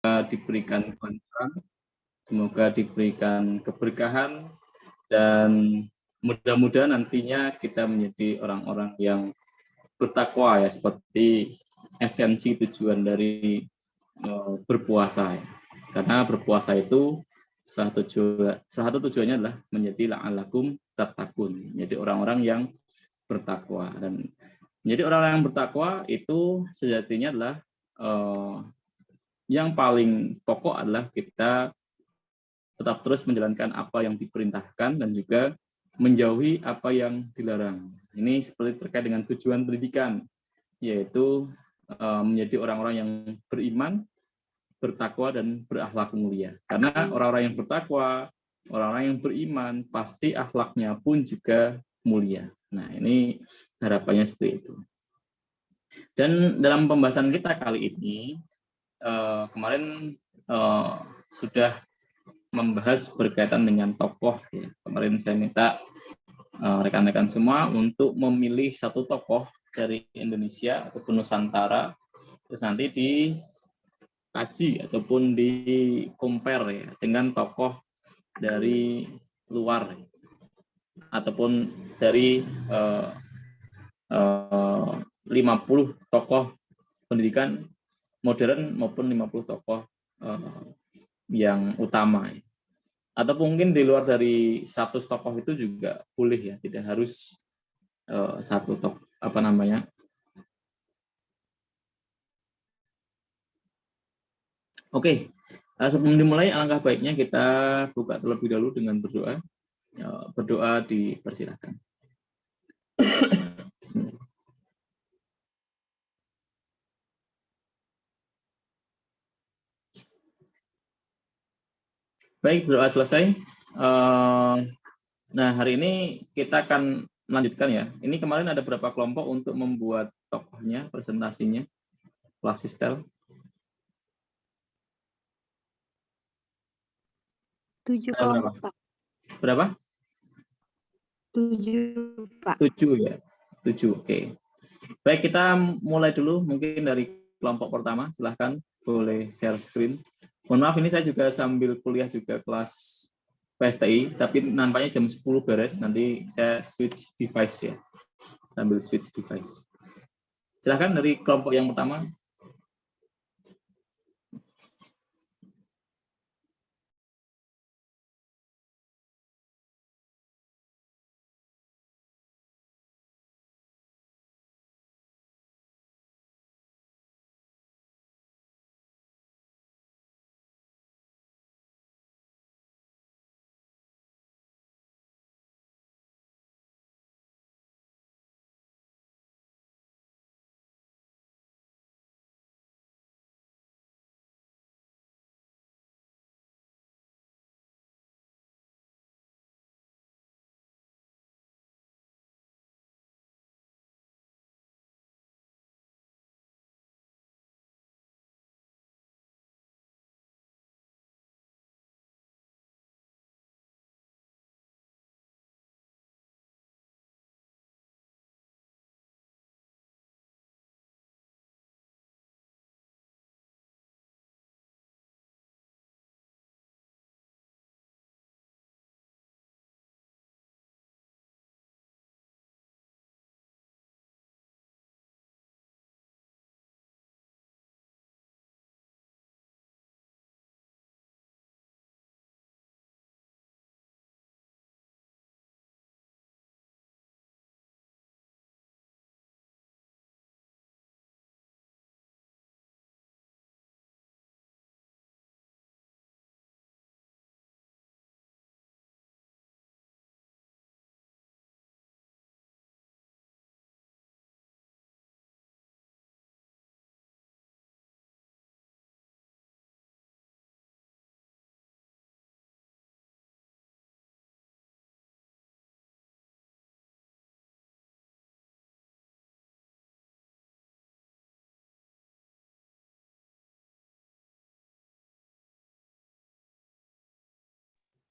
diberikan kelancaran, semoga diberikan keberkahan, dan mudah-mudahan nantinya kita menjadi orang-orang yang bertakwa ya, seperti esensi tujuan dari berpuasa ya. Karena berpuasa itu salah satu tujuannya adalah menjadi la'alakum tattaqun, menjadi orang-orang yang bertakwa. Dan menjadi orang-orang yang bertakwa itu sejatinya adalah yang paling pokok adalah kita tetap terus menjalankan apa yang diperintahkan dan juga menjauhi apa yang dilarang. Ini seperti terkait dengan tujuan pendidikan, yaitu menjadi orang-orang yang beriman, bertakwa, dan berakhlak mulia. Karena orang-orang yang bertakwa, orang-orang yang beriman, pasti akhlaknya pun juga mulia. Nah, ini harapannya seperti itu. Dan dalam pembahasan kita kali ini, kemarin sudah membahas berkaitan dengan tokoh ya. Kemarin saya minta rekan-rekan semua untuk memilih satu tokoh dari Indonesia ataupun Nusantara, terus nanti dikaji ataupun di compare ya dengan tokoh dari luar ataupun dari 50 tokoh pendidikan modern maupun 50 tokoh yang utama. Atau mungkin di luar dari 100 tokoh itu juga boleh ya, tidak harus satu tokoh apa namanya. Oke, sebelum dimulai alangkah baiknya kita buka terlebih dahulu dengan berdoa. Berdoa dipersilakan. Baik, berdoa selesai. Nah, hari ini kita akan melanjutkan ya. Ini kemarin ada berapa kelompok untuk membuat tokohnya, presentasinya, Plastistel? 7 kelompok, Pak. Berapa? 7, Pak. 7 ya. 7, oke. Baik, kita mulai dulu mungkin dari kelompok pertama. Silahkan, boleh share screen. Mohon maaf, ini saya juga sambil kuliah juga kelas PSTI, tapi nampaknya jam 10 beres. Nanti saya switch device ya, sambil switch device. Silahkan dari kelompok yang pertama.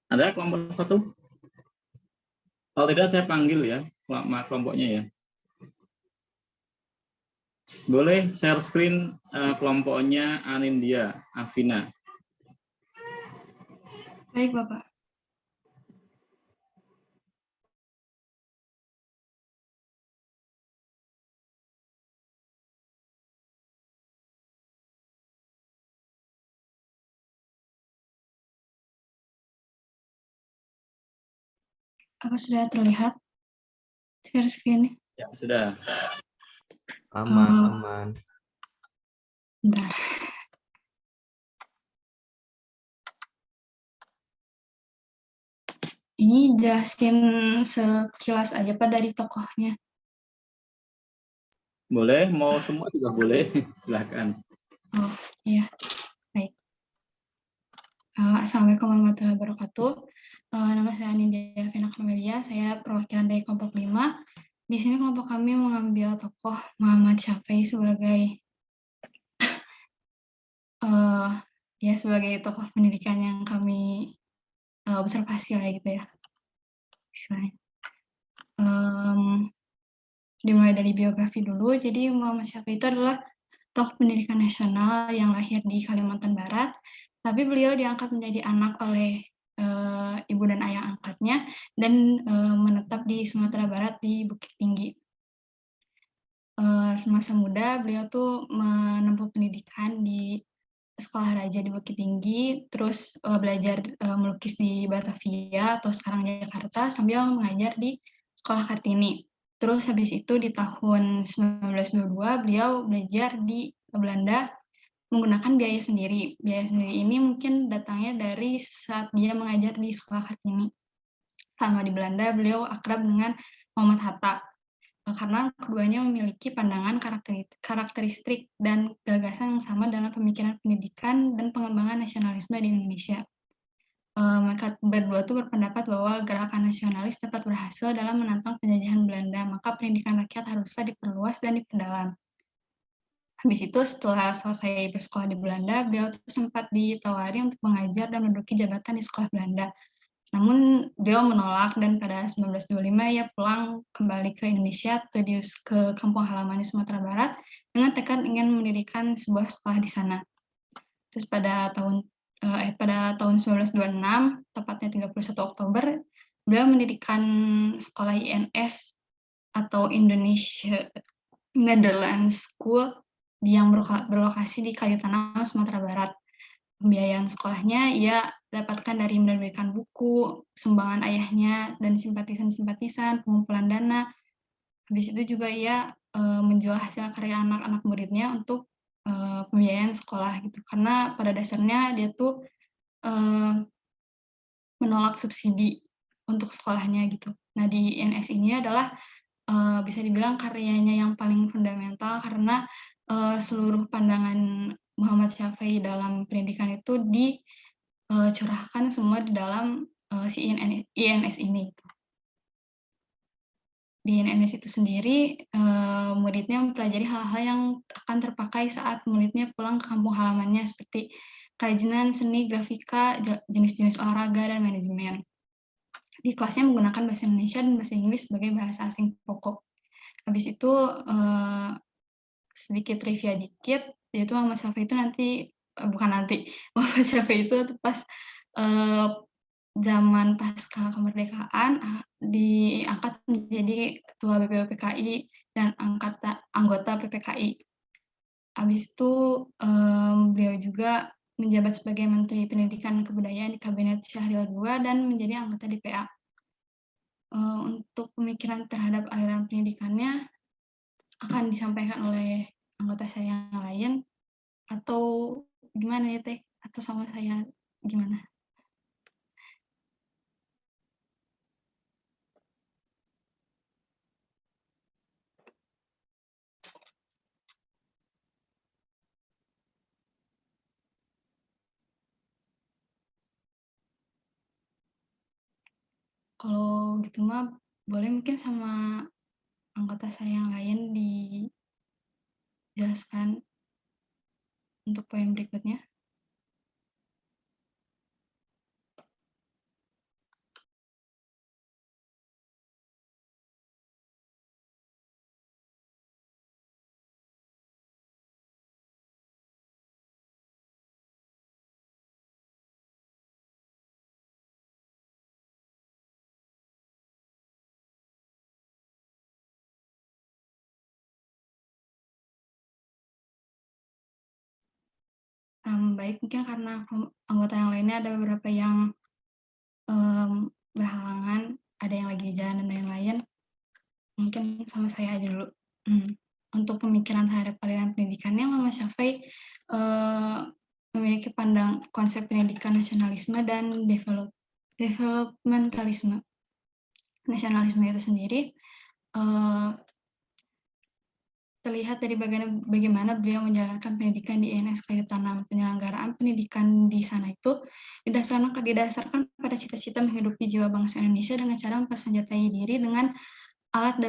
Ada kelompok satu? Kalau tidak saya panggil ya, kelompoknya ya. Boleh share screen kelompoknya Anindya, Afina. Baik, Bapak. Apa sudah terlihat share screen? Ya, sudah. Aman. Bentar. Ini jelasin sekilas aja Pak dari tokohnya. Boleh, mau semua juga boleh. Silakan. Oh iya, baik. Assalamualaikum warahmatullahi wabarakatuh. Nama saya Anindya Vena Karmelia, saya perwakilan dari kelompok 5. Di sini kelompok kami mengambil tokoh Muhammad Syafi'i sebagai ya sebagai tokoh pendidikan yang kami observasi lah gitu ya. Dimulai dari biografi dulu. Jadi Muhammad Syafi'i itu adalah tokoh pendidikan nasional yang lahir di Kalimantan Barat, tapi beliau diangkat menjadi anak oleh ibu dan ayah angkatnya dan menetap di Sumatera Barat di Bukit Tinggi. Semasa muda beliau tuh menempuh pendidikan di Sekolah Raja di Bukit Tinggi, terus belajar melukis di Batavia atau sekarang Jakarta sambil mengajar di Sekolah Kartini. Terus habis itu di tahun 1922 beliau belajar di Belanda menggunakan biaya sendiri. Biaya sendiri ini mungkin datangnya dari saat dia mengajar di Sekolah Kartini. Selama di Belanda beliau akrab dengan Muhammad Hatta karena keduanya memiliki pandangan karakteristik dan gagasan yang sama dalam pemikiran pendidikan dan pengembangan nasionalisme di Indonesia. Mereka berdua itu berpendapat bahwa gerakan nasionalis dapat berhasil dalam menantang penjajahan Belanda, maka pendidikan rakyat harusnya diperluas dan diperdalam. Habis itu setelah selesai bersekolah di Belanda, beliau sempat ditawari untuk mengajar dan menduduki jabatan di sekolah Belanda. Namun beliau menolak dan pada 1925 ia pulang kembali ke Indonesia, ke kampung halaman di Sumatera Barat dengan tekad ingin mendirikan sebuah sekolah di sana. Terus pada tahun 1926, tepatnya 31 Oktober, beliau mendirikan sekolah INS atau Indonesia Netherlands School yang berlokasi di Kayu Tanam, Sumatera Barat. Pembiayaan sekolahnya ia dapatkan dari menerbitkan buku, sumbangan ayahnya, dan simpatisan-simpatisan, pengumpulan dana. Habis itu juga ia menjual hasil karya anak-anak muridnya untuk pembiayaan sekolah gitu. Karena pada dasarnya dia tuh menolak subsidi untuk sekolahnya gitu. Nah di INS ini adalah bisa dibilang karyanya yang paling fundamental karena seluruh pandangan Muhammad Syafi'i dalam pendidikan itu dicurahkan semua di dalam si INS ini. Di INS itu sendiri, muridnya mempelajari hal-hal yang akan terpakai saat muridnya pulang ke kampung halamannya seperti kerajinan, seni, grafika, jenis-jenis olahraga, dan manajemen. Di kelasnya menggunakan bahasa Indonesia dan bahasa Inggris sebagai bahasa asing pokok. Habis itu sedikit trivia dikit, yaitu Muhammad Syafi'i itu Muhammad Syafi'i itu pas zaman pasca kemerdekaan diangkat menjadi ketua BPUPKI dan anggota PPKI. Habis itu beliau juga menjabat sebagai Menteri Pendidikan dan Kebudayaan di Kabinet Syahril II dan menjadi anggota DPA. Untuk pemikiran terhadap aliran pendidikannya akan disampaikan oleh anggota saya yang lain atau gimana ya Teh? Atau sama saya gimana? Kalau gitu mah boleh mungkin sama anggota saya yang lain dijelaskan untuk poin berikutnya. baik, mungkin karena anggota yang lainnya ada beberapa yang berhalangan, ada yang lagi jalan dan lain-lain. Mungkin sama saya aja dulu. Untuk pemikiran terhadap aliran pendidikannya, Muhammad Syafi'i memiliki konsep pendidikan nasionalisme dan developmentalisme. Nasionalisme itu sendiri terlihat dari bagaimana beliau menjalankan pendidikan di INS Kayu Tanam. Penyelenggaraan pendidikan di sana itu didasarkan pada cita-cita menghidupi jiwa bangsa Indonesia dengan cara mempersenjatai diri dengan alat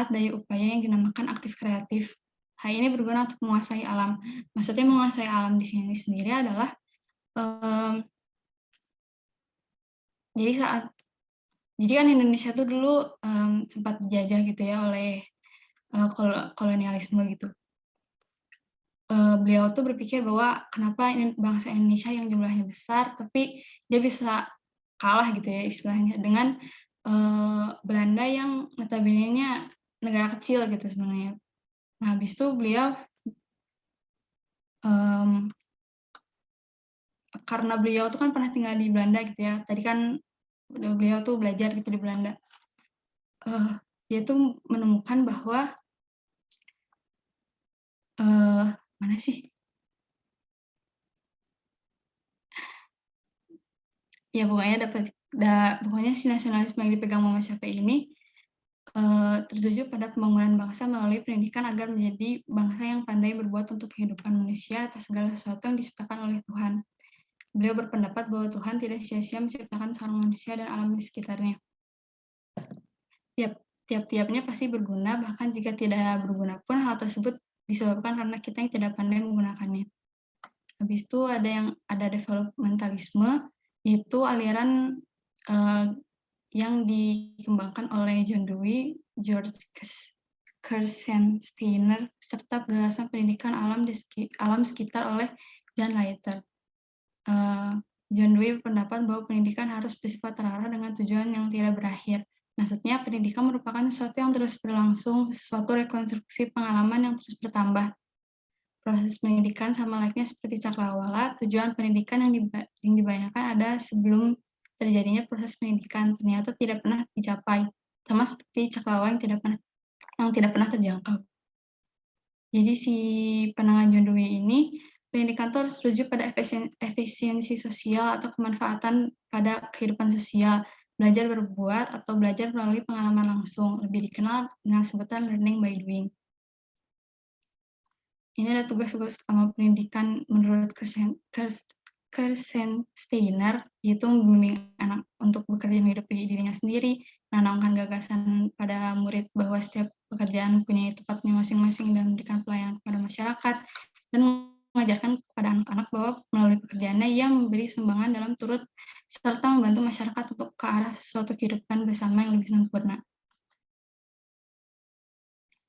daya upaya yang dinamakan aktif kreatif. Hal ini berguna untuk menguasai alam. Maksudnya menguasai alam di sini sendiri adalah jadi kan Indonesia tuh dulu sempat dijajah gitu ya oleh kolonialisme gitu. Beliau tuh berpikir bahwa kenapa bangsa Indonesia yang jumlahnya besar tapi dia bisa kalah gitu ya istilahnya dengan Belanda yang notabene-nya negara kecil gitu sebenarnya. Nah, habis itu beliau karena beliau tuh kan pernah tinggal di Belanda gitu ya. Tadi kan beliau tuh belajar gitu di Belanda. Dia tuh menemukan bahwa mana sih? Ya pokoknya si nasionalisme yang dipegang Muhammad Syafi'i ini tertuju pada pembangunan bangsa melalui pendidikan agar menjadi bangsa yang pandai berbuat untuk kehidupan manusia atas segala sesuatu yang diciptakan oleh Tuhan. Beliau berpendapat bahwa Tuhan tidak sia-sia menciptakan seorang manusia dan alam di sekitarnya. Tiap-tiapnya pasti berguna, bahkan jika tidak berguna pun hal tersebut disebabkan karena kita yang tidak pandai menggunakannya. Habis itu ada developmentalisme, yaitu aliran yang dikembangkan oleh John Dewey, George Kersensteiner, serta gagasan pendidikan alam sekitar oleh John Leiter. John Dewey berpendapat bahwa pendidikan harus bersifat terarah dengan tujuan yang tidak berakhir. Maksudnya, pendidikan merupakan sesuatu yang terus berlangsung, sesuatu rekonstruksi pengalaman yang terus bertambah. Proses pendidikan sama layaknya seperti cakrawala, tujuan pendidikan yang dibayangkan ada sebelum terjadinya proses pendidikan ternyata tidak pernah dicapai, sama seperti cakrawala yang tidak pernah terjangkau. Jadi si pandangan John Dewey ini, pendidikan itu harus tertuju pada efisiensi sosial atau kemanfaatan pada kehidupan sosial, belajar berbuat atau belajar melalui pengalaman langsung, lebih dikenal dengan sebutan learning by doing. Ini ada tugas-tugas utama pendidikan menurut Kersensteiner, yaitu membimbing anak untuk bekerja menghidupi dirinya sendiri, menanamkan gagasan pada murid bahwa setiap pekerjaan punya tempatnya masing-masing dan memberikan pelayanan kepada masyarakat, dan mengajarkan kepada anak-anak bahwa melalui pekerjaannya ia memberi sumbangan dalam turut serta membantu masyarakat untuk ke arah suatu kehidupan bersama yang lebih sempurna.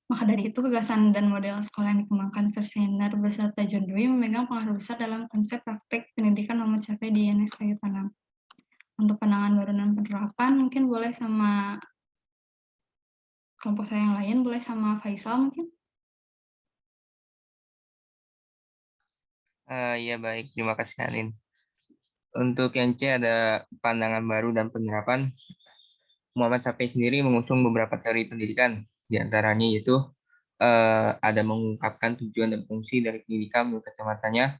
Maka dari itu, gagasan dan model sekolah yang dikembangkan Kersensteiner beserta John Dewey memegang pengaruh besar dalam konsep praktik pendidikan Muhammad Syafi'i di INS Kayu Tanam. Untuk pandangan baru dan penerapan, mungkin boleh sama kelompok saya yang lain, boleh sama Faisal mungkin? Ya baik, terima kasih Alin. Untuk yang C ada pandangan baru dan penerapan. Muhammad Syafi'i sendiri mengusung beberapa teori pendidikan, diantaranya yaitu ada mengungkapkan tujuan dan fungsi dari pendidikan menurut kacamatanya.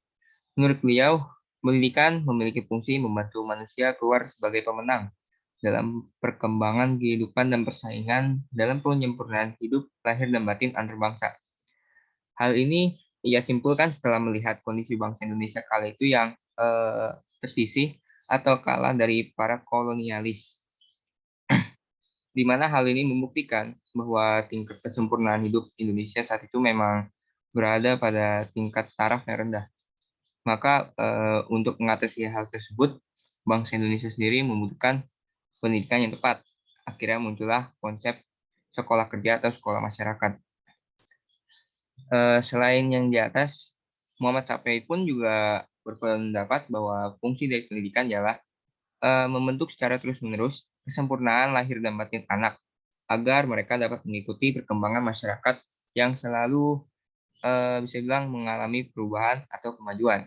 Menurut beliau, pendidikan memiliki fungsi membantu manusia keluar sebagai pemenang dalam perkembangan kehidupan dan persaingan dalam penyempurnaan hidup lahir dan batin antar bangsa. Hal ini ia simpulkan setelah melihat kondisi bangsa Indonesia kala itu yang tersisih atau kalah dari para kolonialis, di mana hal ini membuktikan bahwa tingkat kesempurnaan hidup Indonesia saat itu memang berada pada tingkat taraf yang rendah. Maka untuk mengatasi hal tersebut, bangsa Indonesia sendiri membutuhkan pendidikan yang tepat. Akhirnya muncullah konsep sekolah kerja atau sekolah masyarakat. Selain yang di atas, Muhammad Syafi'i pun juga berpendapat bahwa fungsi dari pendidikan ialah membentuk secara terus-menerus kesempurnaan lahir dan batin anak agar mereka dapat mengikuti perkembangan masyarakat yang selalu bisa bilang mengalami perubahan atau kemajuan.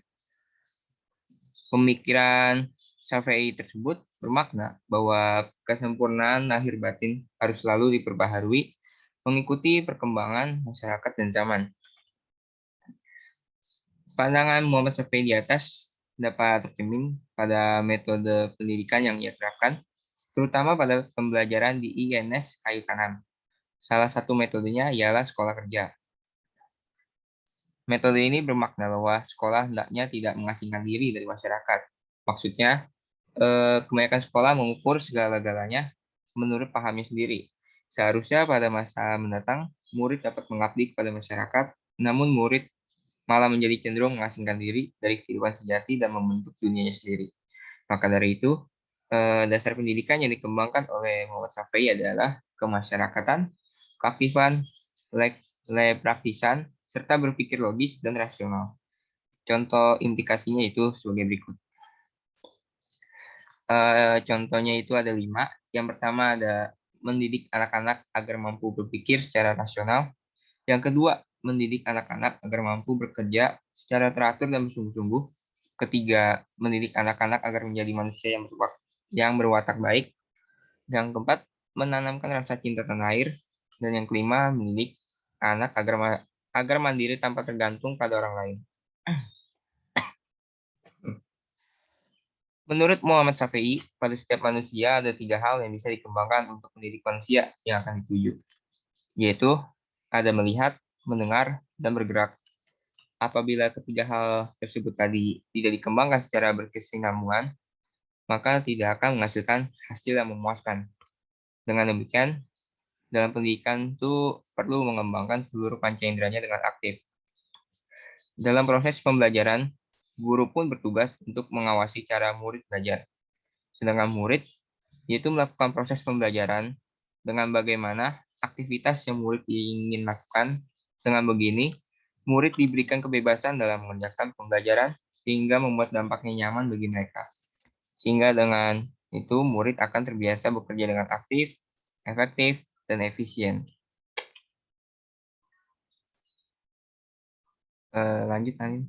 Pemikiran Syafi'i tersebut bermakna bahwa kesempurnaan lahir batin harus selalu diperbaharui mengikuti perkembangan masyarakat dan zaman. Pandangan Muhammad Syafi'i di atas dapat tercermin pada metode pendidikan yang ia terapkan, terutama pada pembelajaran di INS Kayu Tanam. Salah satu metodenya ialah sekolah kerja. Metode ini bermakna bahwa sekolah hendaknya tidak mengasingkan diri dari masyarakat. Maksudnya, kebanyakan sekolah mengukur segala-galanya menurut pahamnya sendiri. Seharusnya pada masa mendatang, murid dapat mengabdi kepada masyarakat, namun murid malah menjadi cenderung mengasingkan diri dari kehidupan sejati dan membentuk dunianya sendiri. Maka dari itu, dasar pendidikan yang dikembangkan oleh Muhammad Syafi'i adalah kemasyarakatan, keaktifan, praktisan, serta berpikir logis dan rasional. Contoh implikasinya itu sebagai berikut. Contohnya itu ada 5. Yang pertama ada mendidik anak-anak agar mampu berpikir secara rasional. Yang kedua, mendidik anak-anak agar mampu bekerja secara teratur dan bersungguh-sungguh. Ketiga, mendidik anak-anak agar menjadi manusia yang berwatak baik. Yang keempat, menanamkan rasa cinta tanah air. Dan yang kelima, mendidik anak agar mandiri tanpa tergantung pada orang lain. Menurut Muhammad Syafi'i, pada setiap manusia ada 3 hal yang bisa dikembangkan untuk mendidik manusia yang akan dituju, yaitu ada melihat, mendengar, dan bergerak. Apabila ketiga hal tersebut tadi tidak dikembangkan secara berkesinambungan, maka tidak akan menghasilkan hasil yang memuaskan. Dengan demikian, dalam pendidikan itu perlu mengembangkan seluruh panca inderanya dengan aktif. Dalam proses pembelajaran, guru pun bertugas untuk mengawasi cara murid belajar. Sedangkan murid yaitu melakukan proses pembelajaran dengan bagaimana aktivitas yang murid ingin lakukan. Dengan begini, murid diberikan kebebasan dalam mengerjakan pembelajaran sehingga membuat dampaknya nyaman bagi mereka. Sehingga dengan itu murid akan terbiasa bekerja dengan aktif, efektif, dan efisien. Lanjut nanti.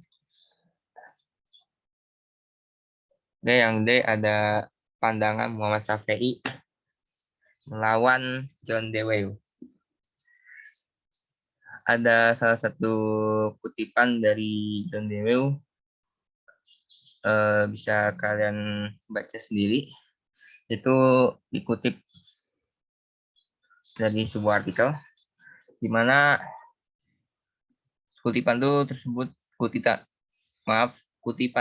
Yang D ada pandangan Muhammad Syafi'i melawan John Dewey. Ada salah satu kutipan dari John Dewey, bisa kalian baca sendiri. Itu dikutip dari sebuah artikel, di mana kutipan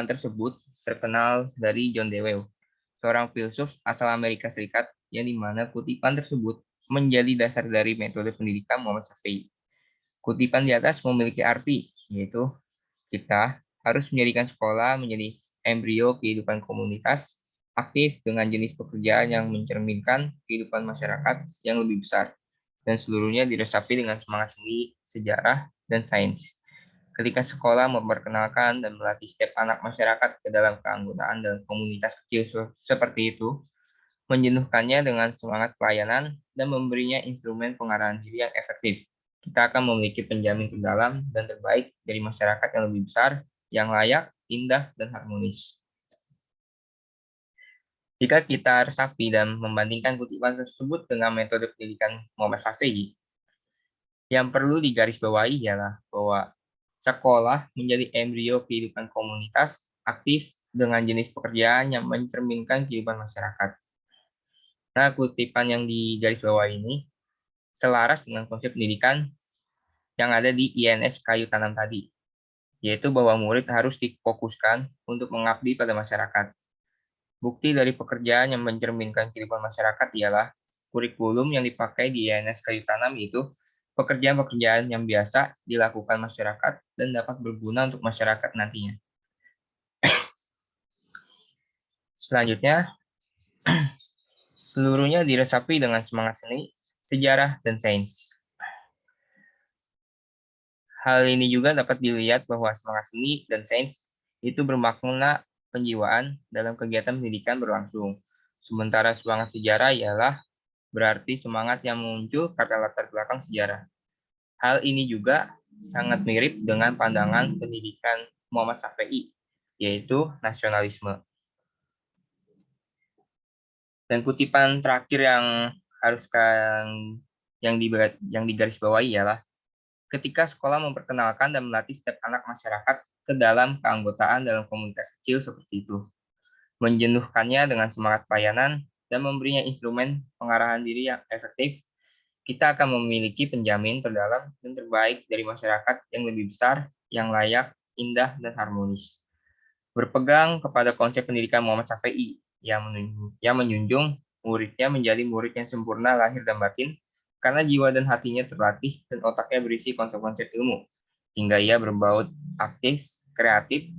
tersebut terkenal dari John Dewey, seorang filsuf asal Amerika Serikat, yang dimana kutipan tersebut menjadi dasar dari metode pendidikan Muhammad Syafi'i. Kutipan di atas memiliki arti, yaitu kita harus menjadikan sekolah menjadi embrio kehidupan komunitas, aktif dengan jenis pekerjaan yang mencerminkan kehidupan masyarakat yang lebih besar, dan seluruhnya diresapi dengan semangat seni, sejarah, dan sains. Ketika sekolah memperkenalkan dan melatih setiap anak masyarakat ke dalam keanggotaan dalam komunitas kecil seperti itu, menjenuhkannya dengan semangat pelayanan dan memberinya instrumen pengarahan diri yang efektif, kita akan memiliki penjamin terdalam dan terbaik dari masyarakat yang lebih besar, yang layak, indah, dan harmonis. Jika kita resapi dan membandingkan kutipan tersebut dengan metode pendidikan Muhammad Syafi'i, yang perlu digarisbawahi ialah bahwa sekolah menjadi embrio kehidupan komunitas aktif dengan jenis pekerjaan yang mencerminkan kehidupan masyarakat. Nah, kutipan yang digarisbawahi ini selaras dengan konsep pendidikan yang ada di INS Kayu Tanam tadi, yaitu bahwa murid harus difokuskan untuk mengabdi pada masyarakat. Bukti dari pekerjaan yang mencerminkan kehidupan masyarakat ialah kurikulum yang dipakai di INS Kayu Tanam, itu pekerjaan-pekerjaan yang biasa dilakukan masyarakat dan dapat berguna untuk masyarakat nantinya. Selanjutnya, seluruhnya diresapi dengan semangat seni, sejarah, dan sains. Hal ini juga dapat dilihat bahwa semangat seni dan sains itu bermakna penjiwaan dalam kegiatan pendidikan berlangsung. Sementara semangat sejarah ialah berarti semangat yang muncul karena latar belakang sejarah. Hal ini juga sangat mirip dengan pandangan pendidikan Muhammad Syafi'i, yaitu nasionalisme. Dan kutipan terakhir yang harus yang digarisbawahi ialah ketika sekolah memperkenalkan dan melatih setiap anak masyarakat ke dalam keanggotaan dalam komunitas kecil seperti itu, menjenuhkannya dengan semangat pelayanan dan memberinya instrumen pengarahan diri yang efektif, kita akan memiliki penjamin terdalam dan terbaik dari masyarakat yang lebih besar, yang layak, indah, dan harmonis. Berpegang kepada konsep pendidikan Muhammad Syafi'i yang menjunjung muridnya menjadi murid yang sempurna lahir dan batin, karena jiwa dan hatinya terlatih dan otaknya berisi konsep-konsep ilmu, hingga ia berbaut aktif, kreatif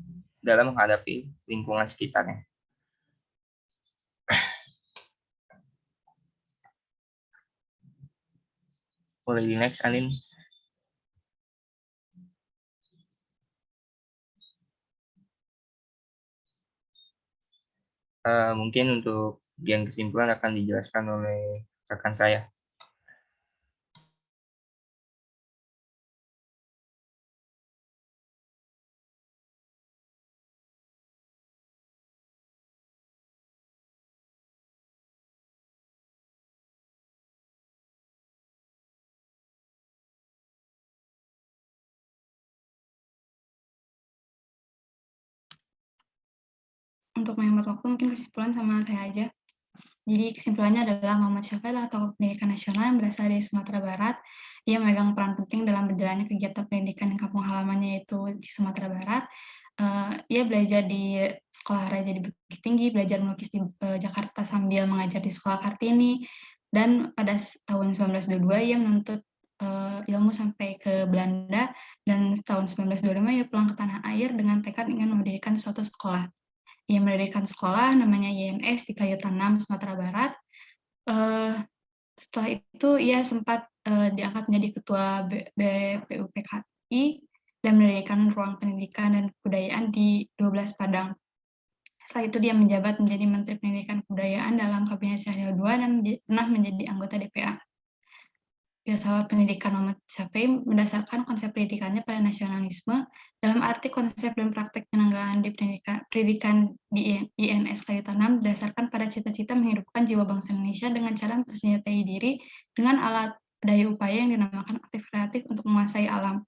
dalam menghadapi lingkungan sekitarnya. Boleh di next, Alin. Mungkin untuk bagian kesimpulan akan dijelaskan oleh rekan saya. Untuk menghemat waktu, mungkin kesimpulan sama saya aja. Jadi kesimpulannya adalah Muhammad Syafi'i adalah tokoh pendidikan nasional yang berasal dari Sumatera Barat. Ia memegang peran penting dalam berjalannya kegiatan pendidikan di kampung halamannya yaitu di Sumatera Barat. Ia belajar di Sekolah Raja di Bukit Tinggi, belajar melukis di Jakarta sambil mengajar di Sekolah Kartini. Dan pada tahun 1922 ia menuntut ilmu sampai ke Belanda, dan tahun 1925 ia pulang ke tanah air dengan tekad ingin mendirikan suatu sekolah. Ia mendirikan sekolah namanya YNS di Kayu Tanam, Sumatera Barat. Setelah itu ia sempat diangkat menjadi ketua BPUPKI dan mendirikan ruang pendidikan dan kebudayaan di 12 Padang. Setelah itu dia menjabat menjadi Menteri Pendidikan Kebudayaan dalam Kabinet Syahrir II dan pernah menjadi anggota DPA. Filsafat pendidikan Muhammad Syafi'i mendasarkan konsep pendidikannya pada nasionalisme dalam arti konsep dan praktek penyelenggaraan di pendidikan di INS Kayu Tanam berdasarkan pada cita-cita menghidupkan jiwa bangsa Indonesia dengan cara mempersenjatai diri dengan alat daya upaya yang dinamakan aktif kreatif untuk menguasai alam.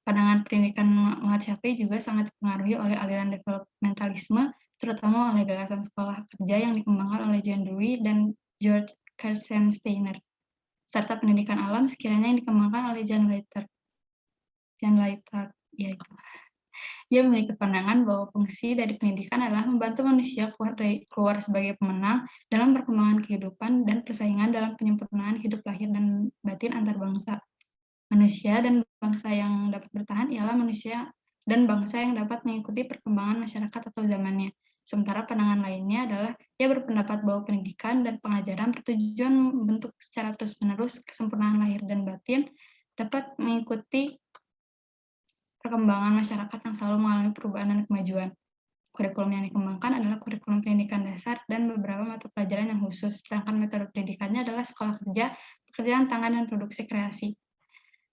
Pandangan pendidikan Muhammad Syafi'i juga sangat dipengaruhi oleh aliran developmentalisme, terutama oleh gagasan sekolah kerja yang dikembangkan oleh John Dewey dan George Kersensteiner, serta pendidikan alam sekiranya yang dikembangkan oleh John Leiter, yaitu. Dia memiliki pandangan bahwa fungsi dari pendidikan adalah membantu manusia keluar sebagai pemenang dalam perkembangan kehidupan dan persaingan dalam penyempurnaan hidup lahir dan batin antar bangsa. Manusia dan bangsa yang dapat bertahan ialah manusia dan bangsa yang dapat mengikuti perkembangan masyarakat atau zamannya. Sementara pandangan lainnya adalah ia berpendapat bahwa pendidikan dan pengajaran bertujuan membentuk secara terus-menerus kesempurnaan lahir dan batin dapat mengikuti perkembangan masyarakat yang selalu mengalami perubahan dan kemajuan. Kurikulum yang dikembangkan adalah kurikulum pendidikan dasar dan beberapa mata pelajaran yang khusus, sedangkan metode pendidikannya adalah sekolah kerja, pekerjaan tangan, dan produksi kreasi.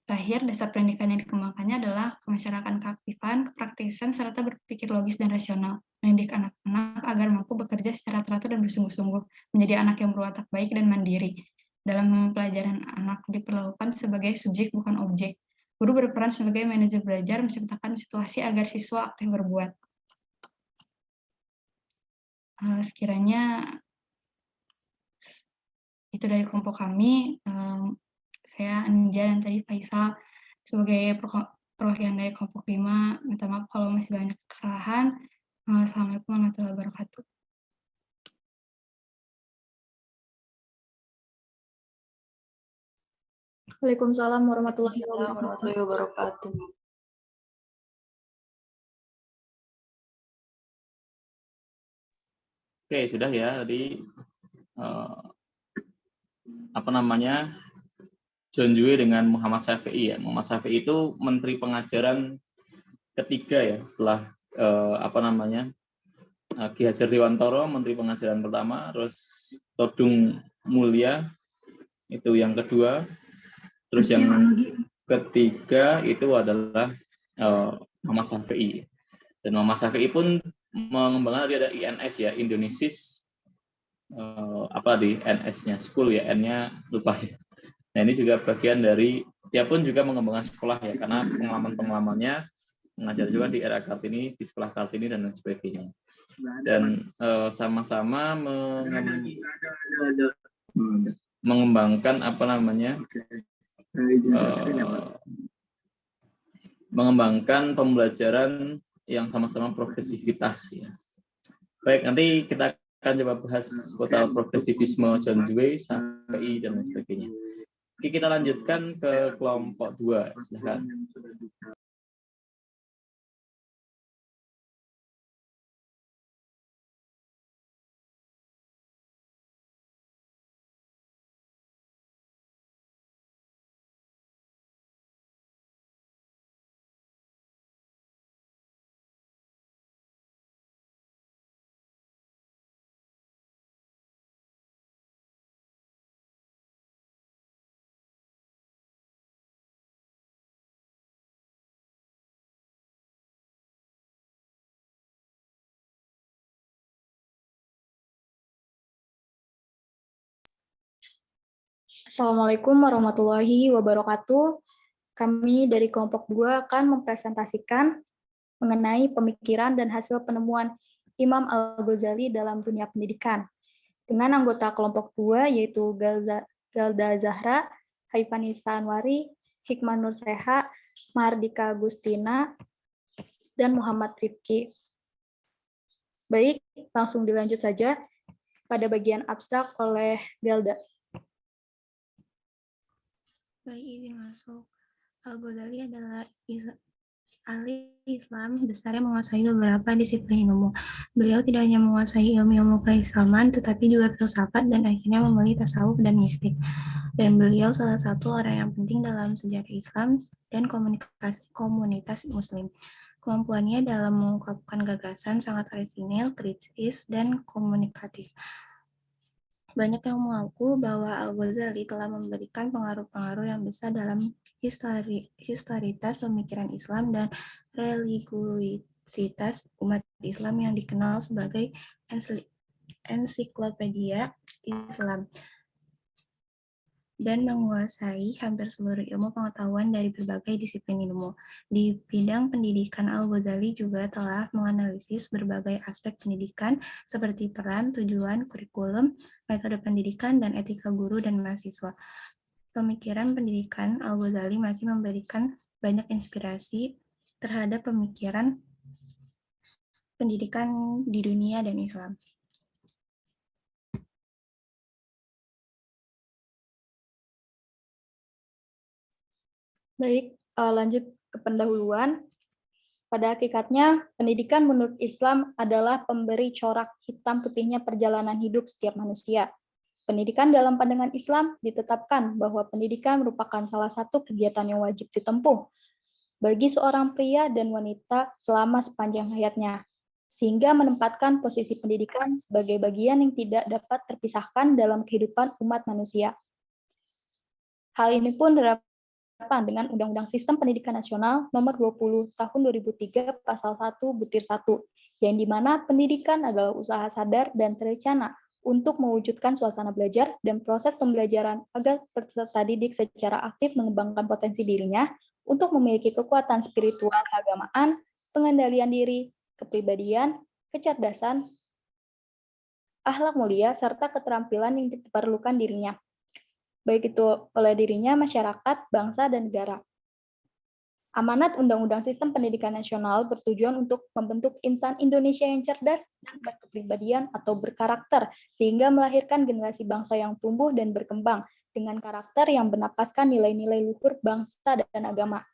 Terakhir, dasar pendidikan yang dikembangkannya adalah kemasyarakatan keaktifan, kepraktisan, serta berpikir logis dan rasional. Mendidik anak-anak agar mampu bekerja secara teratur dan bersungguh-sungguh, menjadi anak yang berwatak baik dan mandiri. Dalam pelajaran, anak diperlakukan sebagai subjek bukan objek. Guru berperan sebagai manajer belajar, menciptakan situasi agar siswa aktif berbuat. Sekiranya itu dari kelompok kami. Saya Anja dan tadi Faisal sebagai perwakilan dari kelompok 5, minta maaf kalau masih banyak kesalahan. Assalamualaikum warahmatullahi wabarakatuh. Waalaikumsalam warahmatullahi wabarakatuh. Oke, sudah ya. Jadi John Dewey dengan Muhammad Syafi'i ya. Muhammad Syafi'i itu menteri pengajaran ketiga ya setelah Ki Hajar Dewantoro menteri pengajaran pertama, terus Todung Mulya itu yang kedua, terus yang ketiga itu adalah Muhammad Syafi'i. Dan Muhammad Syafi'i pun mengembangkan tadi ada INS ya, Indonesian apa di NS-nya, school ya, N-nya lupa ya. Nah ini juga bagian dari, dia pun juga mengembangkan sekolah ya, karena pengalaman-pengalamannya mengajar juga di era Kartini, di sekolah Kartini dan lain sebagainya. Dan sama-sama mengembangkan apa namanya, mengembangkan pembelajaran yang sama-sama progresivitas ya. Baik, nanti kita akan coba bahas total progresivisme John Dewey, Syafi'i dan lain sebagainya. Oke, kita lanjutkan ke kelompok 2. Silakan. Assalamualaikum warahmatullahi wabarakatuh. Kami dari kelompok 2 akan mempresentasikan mengenai pemikiran dan hasil penemuan Imam Al-Ghazali dalam dunia pendidikan. Dengan anggota kelompok 2 yaitu Galda Zahra, Haifanisa Anwari, Hikmah Nur Seha, Mahardika Agustina, dan Muhammad Rifki. Baik, langsung dilanjut saja pada bagian abstrak oleh Galda. Baik, izin masuk. Al-Ghazali adalah ahli Islam besar yang menguasai beberapa disiplin ilmu. Beliau tidak hanya menguasai ilmu-ilmu keislaman, tetapi juga filsafat dan akhirnya memilih tasawuf dan mistik. Dan beliau salah satu orang yang penting dalam sejarah Islam dan komunitas Muslim. Kemampuannya dalam mengungkapkan gagasan sangat orisinil, kritis, dan komunikatif. Banyak yang mengaku bahwa Al-Ghazali telah memberikan pengaruh-pengaruh yang besar dalam historitas pemikiran Islam dan religiusitas umat Islam yang dikenal sebagai ensiklopedia Islam, dan menguasai hampir seluruh ilmu pengetahuan dari berbagai disiplin ilmu. Di bidang pendidikan, Al-Ghazali juga telah menganalisis berbagai aspek pendidikan seperti peran, tujuan, kurikulum, metode pendidikan, dan etika guru dan mahasiswa. Pemikiran pendidikan Al-Ghazali masih memberikan banyak inspirasi terhadap pemikiran pendidikan di dunia dan Islam. Baik, lanjut ke pendahuluan. Pada hakikatnya, pendidikan menurut Islam adalah pemberi corak hitam putihnya perjalanan hidup setiap manusia. Pendidikan dalam pandangan Islam ditetapkan bahwa pendidikan merupakan salah satu kegiatan yang wajib ditempuh bagi seorang pria dan wanita selama sepanjang hayatnya, sehingga menempatkan posisi pendidikan sebagai bagian yang tidak dapat terpisahkan dalam kehidupan umat manusia. Hal ini pun dengan Undang-Undang Sistem Pendidikan Nasional Nomor 20 Tahun 2003 Pasal 1 Butir 1, yang dimana pendidikan adalah usaha sadar dan terencana untuk mewujudkan suasana belajar dan proses pembelajaran agar peserta didik secara aktif mengembangkan potensi dirinya untuk memiliki kekuatan spiritual keagamaan, pengendalian diri, kepribadian, kecerdasan, akhlak mulia, serta keterampilan yang diperlukan dirinya, baik itu oleh dirinya, masyarakat, bangsa, dan negara. Amanat Undang-Undang Sistem Pendidikan Nasional bertujuan untuk membentuk insan Indonesia yang cerdas dan berkepribadian atau berkarakter, sehingga melahirkan generasi bangsa yang tumbuh dan berkembang dengan karakter yang bernapaskan nilai-nilai luhur bangsa dan agama.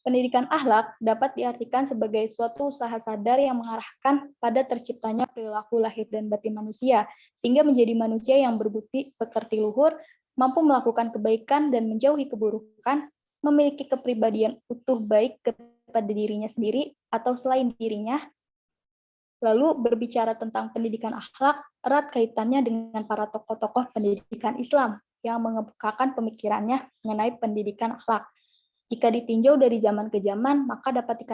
Pendidikan akhlak dapat diartikan sebagai suatu usaha sadar yang mengarahkan pada terciptanya perilaku lahir dan batin manusia, sehingga menjadi manusia yang berbudi pekerti luhur, mampu melakukan kebaikan dan menjauhi keburukan, memiliki kepribadian utuh baik kepada dirinya sendiri atau selain dirinya. Lalu berbicara tentang pendidikan akhlak, erat kaitannya dengan para tokoh-tokoh pendidikan Islam yang mengemukakan pemikirannya mengenai pendidikan akhlak. Jika ditinjau dari zaman ke zaman, maka dapat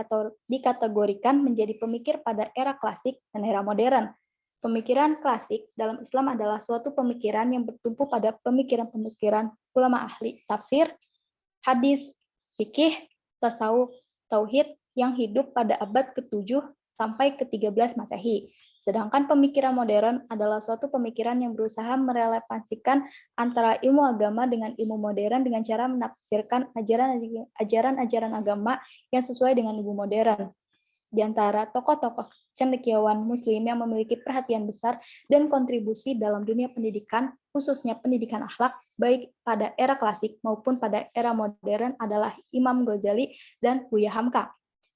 dikategorikan menjadi pemikir pada era klasik dan era modern. Pemikiran klasik dalam Islam adalah suatu pemikiran yang bertumpu pada pemikiran-pemikiran ulama ahli tafsir, hadis, fikih, tasawuf, tauhid yang hidup pada abad ke-7 sampai ke-13 Masehi. Sedangkan pemikiran modern adalah suatu pemikiran yang berusaha merelevansikan antara ilmu agama dengan ilmu modern dengan cara menafsirkan ajaran-ajaran agama yang sesuai dengan ilmu modern. Di antara tokoh-tokoh cendekiawan muslim yang memiliki perhatian besar dan kontribusi dalam dunia pendidikan, khususnya pendidikan akhlak, baik pada era klasik maupun pada era modern adalah Imam Ghazali dan Buya Hamka.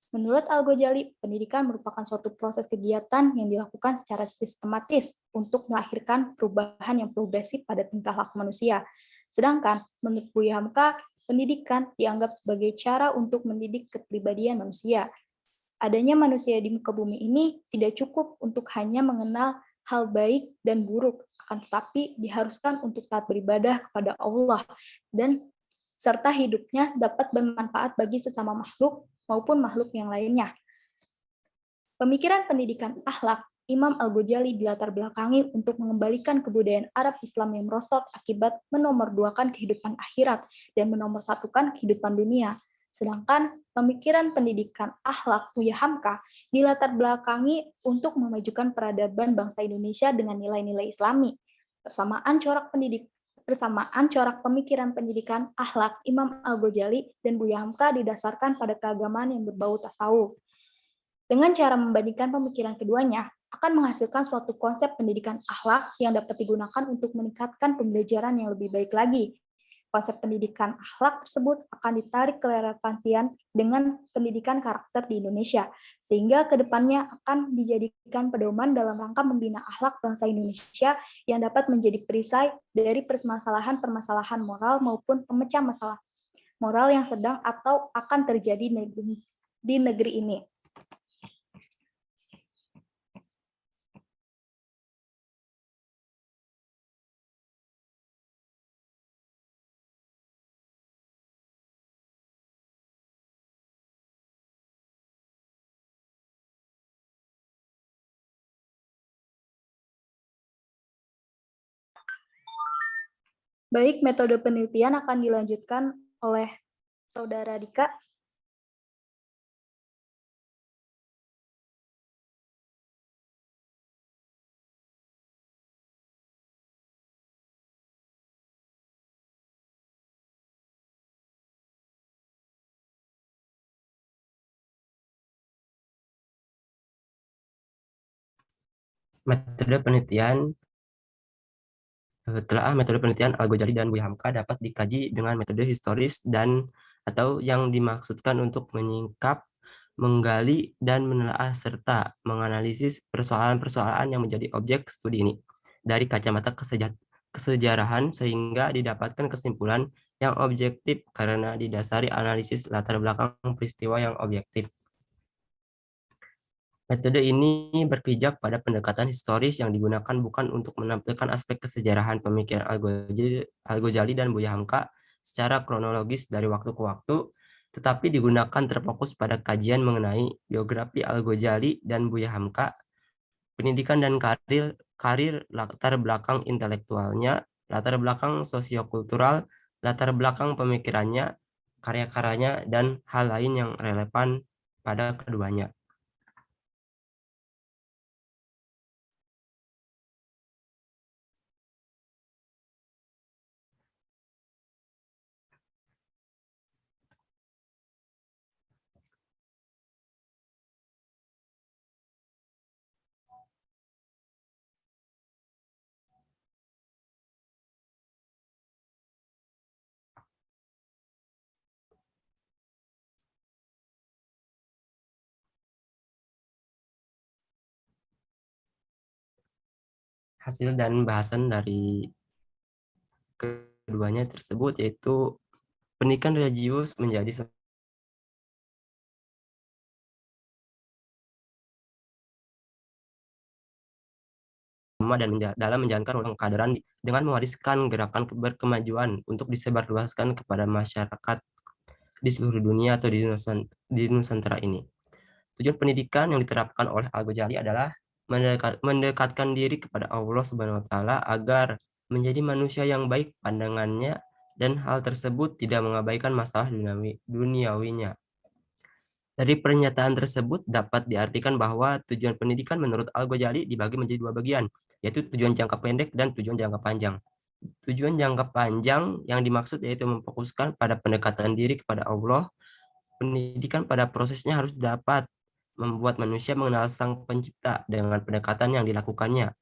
Menurut Al-Ghazali, pendidikan merupakan suatu proses kegiatan yang dilakukan secara sistematis untuk melahirkan perubahan yang progresif pada tingkah laku manusia. Sedangkan menurut Buya Hamka, pendidikan dianggap sebagai cara untuk mendidik kepribadian manusia. Adanya manusia di muka bumi ini tidak cukup untuk hanya mengenal hal baik dan buruk, akan tetapi diharuskan untuk taat beribadah kepada Allah dan serta hidupnya dapat bermanfaat bagi sesama makhluk maupun makhluk yang lainnya. Pemikiran pendidikan akhlak Imam Al-Ghazali dilatar belakangi untuk mengembalikan kebudayaan Arab Islam yang merosot akibat menomorduakan kehidupan akhirat dan menomorsatukan kehidupan dunia. Sedangkan pemikiran pendidikan akhlak Buya Hamka dilatar belakangi untuk memajukan peradaban bangsa Indonesia dengan nilai-nilai Islami. Persamaan corak pemikiran pendidikan akhlak Imam Al-Ghazali dan Buya Hamka didasarkan pada keagamaan yang berbau tasawuf. Dengan cara membandingkan pemikiran keduanya, akan menghasilkan suatu konsep pendidikan akhlak yang dapat digunakan untuk meningkatkan pembelajaran yang lebih baik lagi. Konsep pendidikan akhlak tersebut akan ditarik relevansian dengan pendidikan karakter di Indonesia, sehingga kedepannya akan dijadikan pedoman dalam rangka membina akhlak bangsa Indonesia yang dapat menjadi perisai dari permasalahan-permasalahan moral maupun pemecah masalah moral yang sedang atau akan terjadi di negeri ini. Baik, metode penelitian akan dilanjutkan oleh Saudara Dika. Metode penelitian Al-Ghazali dan Buya Hamka dapat dikaji dengan metode historis dan atau yang dimaksudkan untuk menyingkap, menggali, dan menelaah serta menganalisis persoalan-persoalan yang menjadi objek studi ini dari kacamata kesejarahan sehingga didapatkan kesimpulan yang objektif karena didasari analisis latar belakang peristiwa yang objektif. Metode ini berpijak pada pendekatan historis yang digunakan bukan untuk menampilkan aspek kesejarahan pemikiran Al-Ghazali dan Buya Hamka secara kronologis dari waktu ke waktu, tetapi digunakan terfokus pada kajian mengenai biografi Al-Ghazali dan Buya Hamka, pendidikan dan karir, latar belakang intelektualnya, latar belakang sosiokultural, latar belakang pemikirannya, karya-karyanya, dan hal lain yang relevan pada keduanya. Hasil dan bahasan dari keduanya tersebut yaitu pendidikan religius menjadi dan dalam menjalankan role kaderan dengan mewariskan gerakan berkemajuan untuk disebarluaskan kepada masyarakat. di seluruh dunia atau di Nusantara ini. Tujuan pendidikan yang diterapkan oleh Al-Ghazali adalah mendekatkan diri kepada Allah Subhanahu wa taala agar menjadi manusia yang baik pandangannya, dan hal tersebut tidak mengabaikan masalah duniawinya. Dari pernyataan tersebut dapat diartikan bahwa tujuan pendidikan menurut Al-Ghazali dibagi menjadi dua bagian, yaitu tujuan jangka pendek dan tujuan jangka panjang. Tujuan jangka panjang yang dimaksud yaitu memfokuskan pada pendekatan diri kepada Allah. Pendidikan pada prosesnya harus dapat membuat manusia mengenal Sang Pencipta dengan pendekatan yang dilakukannya.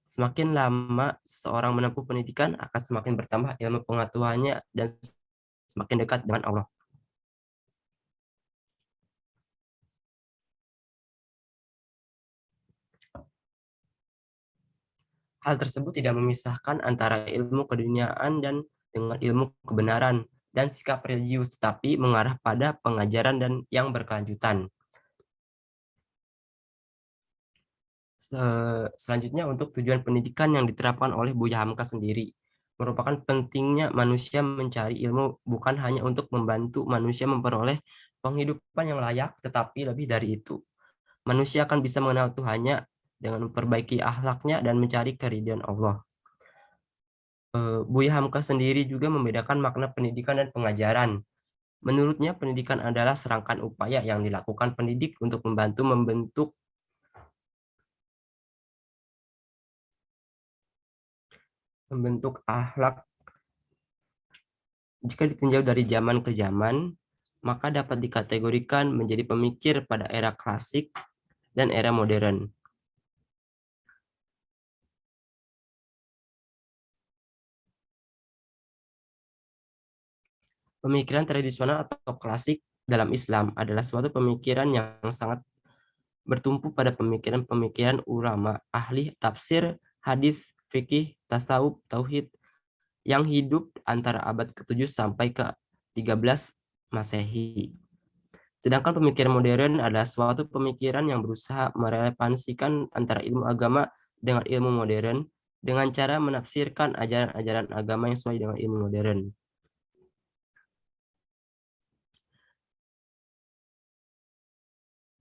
Semakin lama seseorang menempuh pendidikan, akan semakin bertambah ilmu pengetahuannya dan semakin dekat dengan Allah. Hal tersebut tidak memisahkan antara ilmu keduniaan dan dengan ilmu kebenaran dan sikap religius, tetapi mengarah pada pengajaran dan yang berkelanjutan. Selanjutnya, untuk tujuan pendidikan yang diterapkan oleh Buya Hamka sendiri, merupakan pentingnya manusia mencari ilmu bukan hanya untuk membantu manusia memperoleh penghidupan yang layak, tetapi lebih dari itu. Manusia akan bisa mengenal Tuhannya dengan memperbaiki akhlaknya dan mencari keridhaan Allah. Buya Hamka sendiri juga membedakan makna pendidikan dan pengajaran. Menurutnya, pendidikan adalah serangkaian upaya yang dilakukan pendidik untuk membantu membentuk akhlak. Jika ditinjau dari zaman ke zaman, maka dapat dikategorikan menjadi pemikir pada era klasik dan era modern. Pemikiran tradisional atau klasik dalam Islam adalah suatu pemikiran yang sangat bertumpu pada pemikiran-pemikiran ulama, ahli tafsir, hadis, fikih, tasawuf, tauhid, yang hidup antara abad ke-7 sampai ke-13 Masehi. Sedangkan pemikiran modern adalah suatu pemikiran yang berusaha merelevansikan antara ilmu agama dengan ilmu modern dengan cara menafsirkan ajaran-ajaran agama yang sesuai dengan ilmu modern.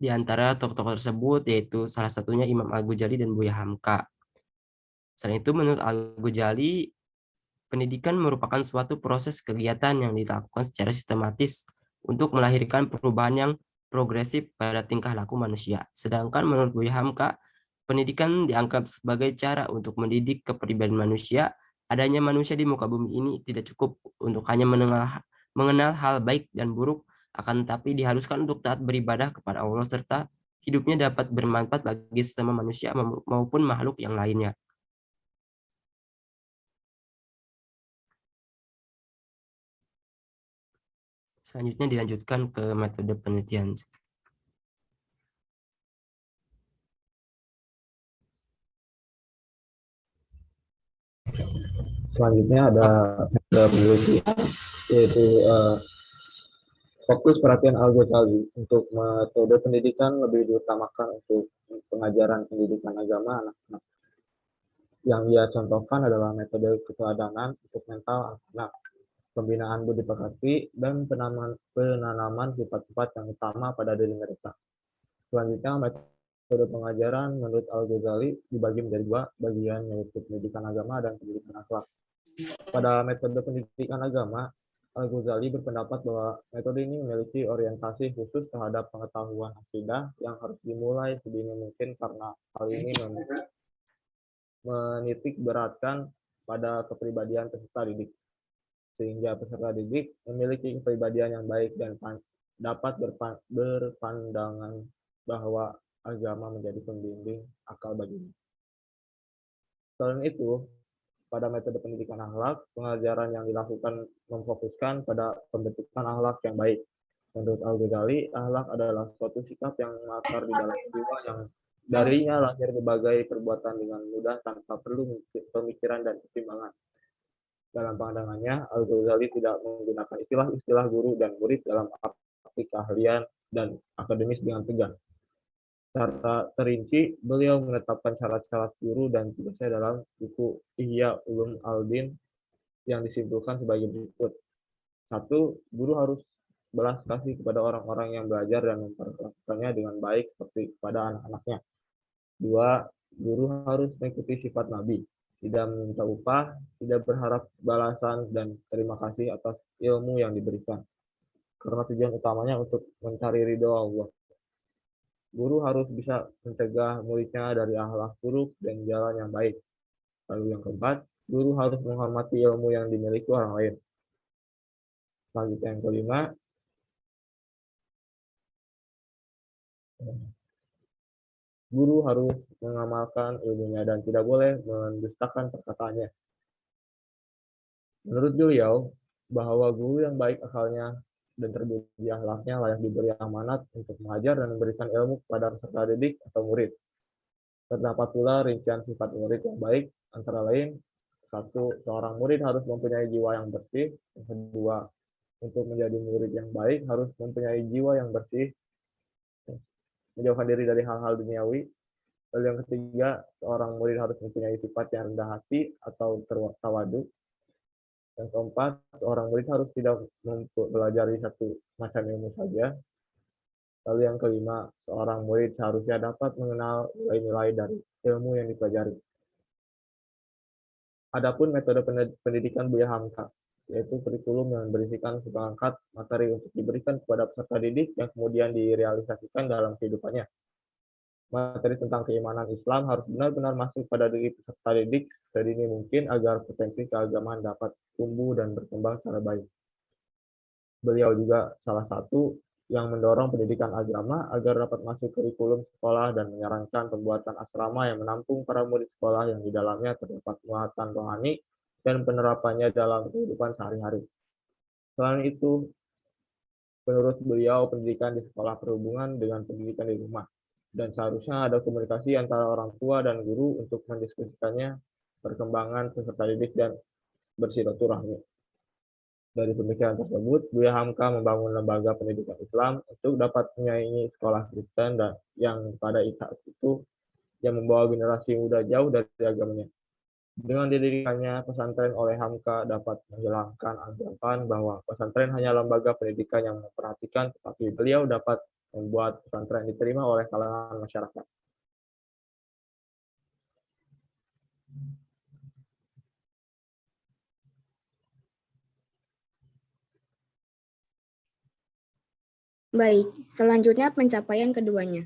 Di antara tokoh-tokoh tersebut yaitu salah satunya Imam Al-Ghazali dan Buya Hamka. Selain itu, menurut Al-Ghazali, pendidikan merupakan suatu proses kegiatan yang dilakukan secara sistematis untuk melahirkan perubahan yang progresif pada tingkah laku manusia. Sedangkan menurut Buya Hamka, pendidikan dianggap sebagai cara untuk mendidik kepribadian manusia. Adanya manusia di muka bumi ini tidak cukup untuk hanya mengenal hal baik dan buruk, akan tetapi diharuskan untuk taat beribadah kepada Allah serta hidupnya dapat bermanfaat bagi sesama manusia maupun makhluk yang lainnya. Selanjutnya dilanjutkan ke metode penelitian. Selanjutnya ada metode penelitian, yaitu fokus perhatian Al-Ghazali. Untuk metode pendidikan lebih diutamakan untuk pengajaran pendidikan agama anak-anak. Yang dia contohkan adalah metode keteladanan untuk mental anak, pembinaan budi pekerti, dan penanaman sifat-sifat yang utama pada diri mereka. Selanjutnya, metode pengajaran menurut Al-Ghazali dibagi menjadi dua bagian, yaitu pendidikan agama dan pendidikan akhlak. Pada metode pendidikan agama, Al-Ghazali berpendapat bahwa metode ini memiliki orientasi khusus terhadap pengetahuan akidah yang harus dimulai sedini mungkin karena hal ini menitik beratkan pada kepribadian peserta didik, sehingga peserta didik memiliki kepribadian yang baik dan dapat berpandangan bahwa agama menjadi pembimbing akal baginya. Selain itu, pada metode pendidikan akhlak, pengajaran yang dilakukan memfokuskan pada pembentukan akhlak yang baik. Menurut Al-Ghazali, akhlak adalah suatu sikap yang mengakar di dalam jiwa yang darinya lahir berbagai perbuatan dengan mudah tanpa perlu pemikiran dan pertimbangan. Dalam pandangannya, Al-Ghazali tidak menggunakan istilah-istilah guru dan murid dalam arti keahlian dan akademis dengan tegas. Secara terinci, beliau menetapkan syarat-syarat guru dan tugasnya dalam buku Ihya Ulum Al-Din yang disimpulkan sebagai berikut. 1. Guru harus belas kasih kepada orang-orang yang belajar dan memperlakukannya dengan baik seperti kepada anak-anaknya. 2. Guru harus mengikuti sifat Nabi, tidak meminta upah, tidak berharap balasan dan terima kasih atas ilmu yang diberikan, karena tujuan utamanya untuk mencari ridho Allah. Guru harus bisa mencegah muridnya dari akhlak buruk dan jalan yang baik. Lalu yang keempat, guru harus menghormati ilmu yang dimiliki orang lain. Selanjutnya yang kelima, guru harus mengamalkan ilmunya dan tidak boleh mendustakan perkataannya. Menurut beliau, bahwa guru yang baik akalnya dan terbukti akhlaknya layak diberi amanat untuk mengajar dan memberikan ilmu kepada peserta didik atau murid. Terdapat pula rincian sifat murid yang baik, antara lain, 1. Seorang murid harus mempunyai jiwa yang bersih. Yang kedua, untuk menjadi murid yang baik harus mempunyai jiwa yang bersih, menjauhkan diri dari hal-hal duniawi. Lalu yang ketiga, seorang murid harus mempunyai sifat yang rendah hati atau tawadu. Yang keempat, seorang murid harus tidak mempelajari satu macam ilmu saja. Lalu yang kelima, seorang murid seharusnya dapat mengenal nilai-nilai dari ilmu yang dipelajari. Adapun metode pendidikan Buya Hamka, yaitu kurikulum yang berisikan seperangkat materi untuk diberikan kepada peserta didik yang kemudian direalisasikan dalam kehidupannya. Materi tentang keimanan Islam harus benar-benar masuk pada diri peserta didik sedini mungkin agar potensi keagamaan dapat tumbuh dan berkembang secara baik. Beliau juga salah satu yang mendorong pendidikan agama agar dapat masuk kurikulum sekolah dan menyarankan pembuatan asrama yang menampung para murid sekolah yang di dalamnya terdapat muatan rohani dan penerapannya dalam kehidupan sehari-hari. Selain itu, menurut beliau, pendidikan di sekolah berhubungan dengan pendidikan di rumah, dan seharusnya ada komunikasi antara orang tua dan guru untuk mendiskusikannya perkembangan peserta didik dan bersilaturahmi. Dari pemikiran tersebut, Buya Hamka membangun lembaga pendidikan Islam untuk dapat menyaingi sekolah Kristen dan yang pada saat itu yang membawa generasi muda jauh dari agamanya. Dengan didirikannya pesantren oleh Hamka dapat menghilangkan anggapan bahwa pesantren hanya lembaga pendidikan yang memperhatikan, tetapi beliau dapat membuat pesantren diterima oleh kalangan masyarakat. Baik, selanjutnya pencapaian keduanya.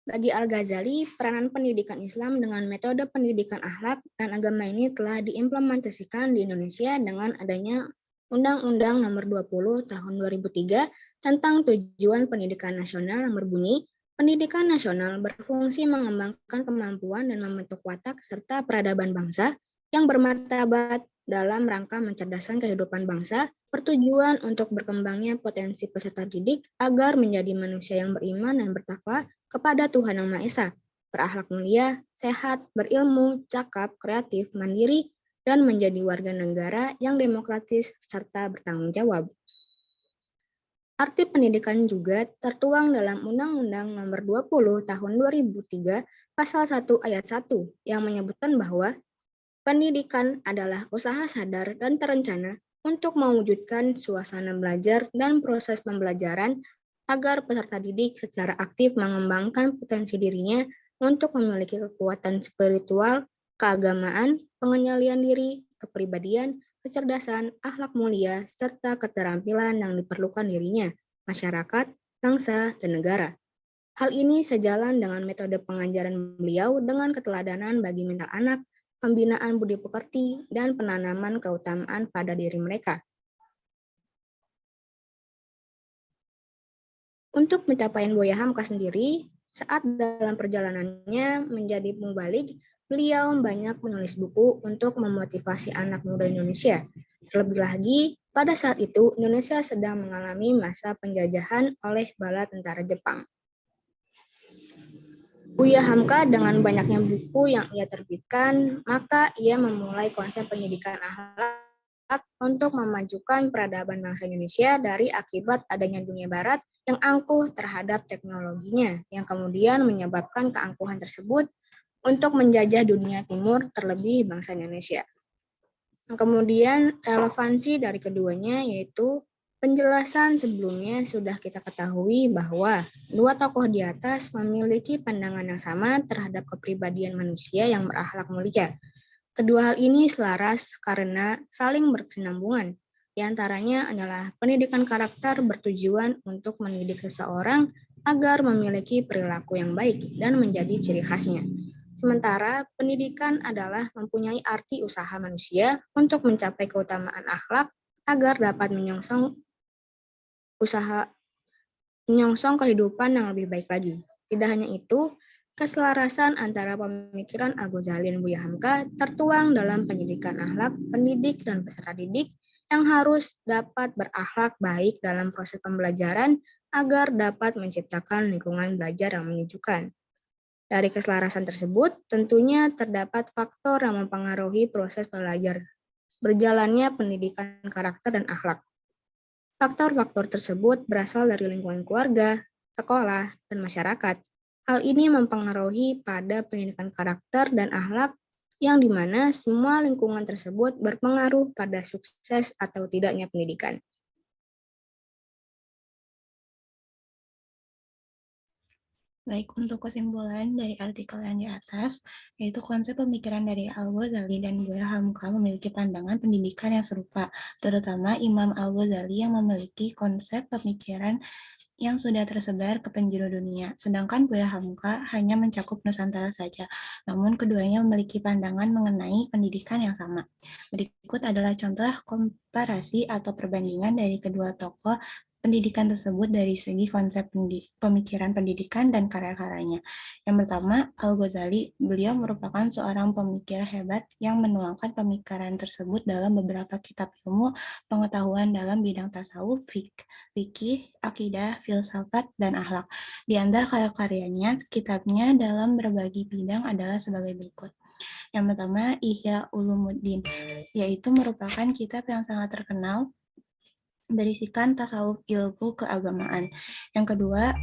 Bagi Al-Ghazali, peranan pendidikan Islam dengan metode pendidikan akhlak dan agama ini telah diimplementasikan di Indonesia dengan adanya Undang-Undang Nomor 20 Tahun 2003 tentang Tujuan Pendidikan Nasional yang berbunyi, pendidikan nasional berfungsi mengembangkan kemampuan dan membentuk watak serta peradaban bangsa yang bermartabat dalam rangka mencerdaskan kehidupan bangsa, bertujuan untuk berkembangnya potensi peserta didik agar menjadi manusia yang beriman dan bertakwa kepada Tuhan Yang Maha Esa, berakhlak mulia, sehat, berilmu, cakap, kreatif, mandiri, dan menjadi warga negara yang demokratis serta bertanggung jawab. Arti pendidikan juga tertuang dalam Undang-Undang Nomor 20 Tahun 2003 Pasal 1 Ayat 1 yang menyebutkan bahwa pendidikan adalah usaha sadar dan terencana untuk mewujudkan suasana belajar dan proses pembelajaran agar peserta didik secara aktif mengembangkan potensi dirinya untuk memiliki kekuatan spiritual, keagamaan, pengendalian diri, kepribadian, kecerdasan, akhlak mulia, serta keterampilan yang diperlukan dirinya, masyarakat, bangsa, dan negara. Hal ini sejalan dengan metode pengajaran beliau dengan keteladanan bagi mental anak, pembinaan budi pekerti, dan penanaman keutamaan pada diri mereka. Untuk pencapaian Buya Hamka sendiri, saat dalam perjalanannya menjadi mubalik, beliau banyak menulis buku untuk memotivasi anak muda Indonesia. Terlebih lagi, pada saat itu Indonesia sedang mengalami masa penjajahan oleh bala tentara Jepang. Buya Hamka dengan banyaknya buku yang ia terbitkan, maka ia memulai konsep pendidikan akhlak untuk memajukan peradaban bangsa Indonesia dari akibat adanya dunia barat yang angkuh terhadap teknologinya, yang kemudian menyebabkan keangkuhan tersebut untuk menjajah dunia timur, terlebih bangsa Indonesia. Kemudian relevansi dari keduanya yaitu Penjelasan sebelumnya sudah kita ketahui bahwa dua tokoh di atas memiliki pandangan yang sama terhadap kepribadian manusia yang berakhlak mulia. Kedua hal ini selaras karena saling berkesinambungan. Di antaranya adalah pendidikan karakter bertujuan untuk mendidik seseorang agar memiliki perilaku yang baik dan menjadi ciri khasnya. Sementara pendidikan adalah mempunyai arti usaha manusia untuk mencapai keutamaan akhlak agar dapat menyongsong kehidupan yang lebih baik lagi. Tidak hanya itu, keselarasan antara pemikiran Al-Ghazali dan Buya Hamka tertuang dalam pendidikan akhlak pendidik dan peserta didik yang harus dapat berakhlak baik dalam proses pembelajaran agar dapat menciptakan lingkungan belajar yang menyejukkan. Dari keselarasan tersebut, tentunya terdapat faktor yang mempengaruhi proses belajar berjalannya pendidikan karakter dan akhlak. Faktor-faktor tersebut berasal dari lingkungan keluarga, sekolah, dan masyarakat. Hal ini mempengaruhi pada pendidikan karakter dan akhlak yang dimana semua lingkungan tersebut berpengaruh pada sukses atau tidaknya pendidikan. Baik, untuk kesimpulan dari artikel yang di atas, yaitu konsep pemikiran dari Al-Ghazali dan Buya Hamka memiliki pandangan pendidikan yang serupa, terutama Imam Al-Ghazali yang memiliki konsep pemikiran yang sudah tersebar ke penjuru dunia, sedangkan Buya Hamka hanya mencakup Nusantara saja. Namun keduanya memiliki pandangan mengenai pendidikan yang sama. Berikut adalah contoh komparasi atau perbandingan dari kedua tokoh pendidikan tersebut dari segi konsep pemikiran pendidikan dan karya-karyanya. Yang pertama, Al-Ghazali, beliau merupakan seorang pemikir hebat yang menuangkan pemikiran tersebut dalam beberapa kitab ilmu pengetahuan dalam bidang tasawuf, fikih, akidah, filsafat, dan akhlak. Di antara karya-karyanya, kitabnya dalam berbagai bidang adalah sebagai berikut. Yang pertama, Ihya Ulumuddin, yaitu merupakan kitab yang sangat terkenal berisikan tasawuf ilmu keagamaan. Yang kedua,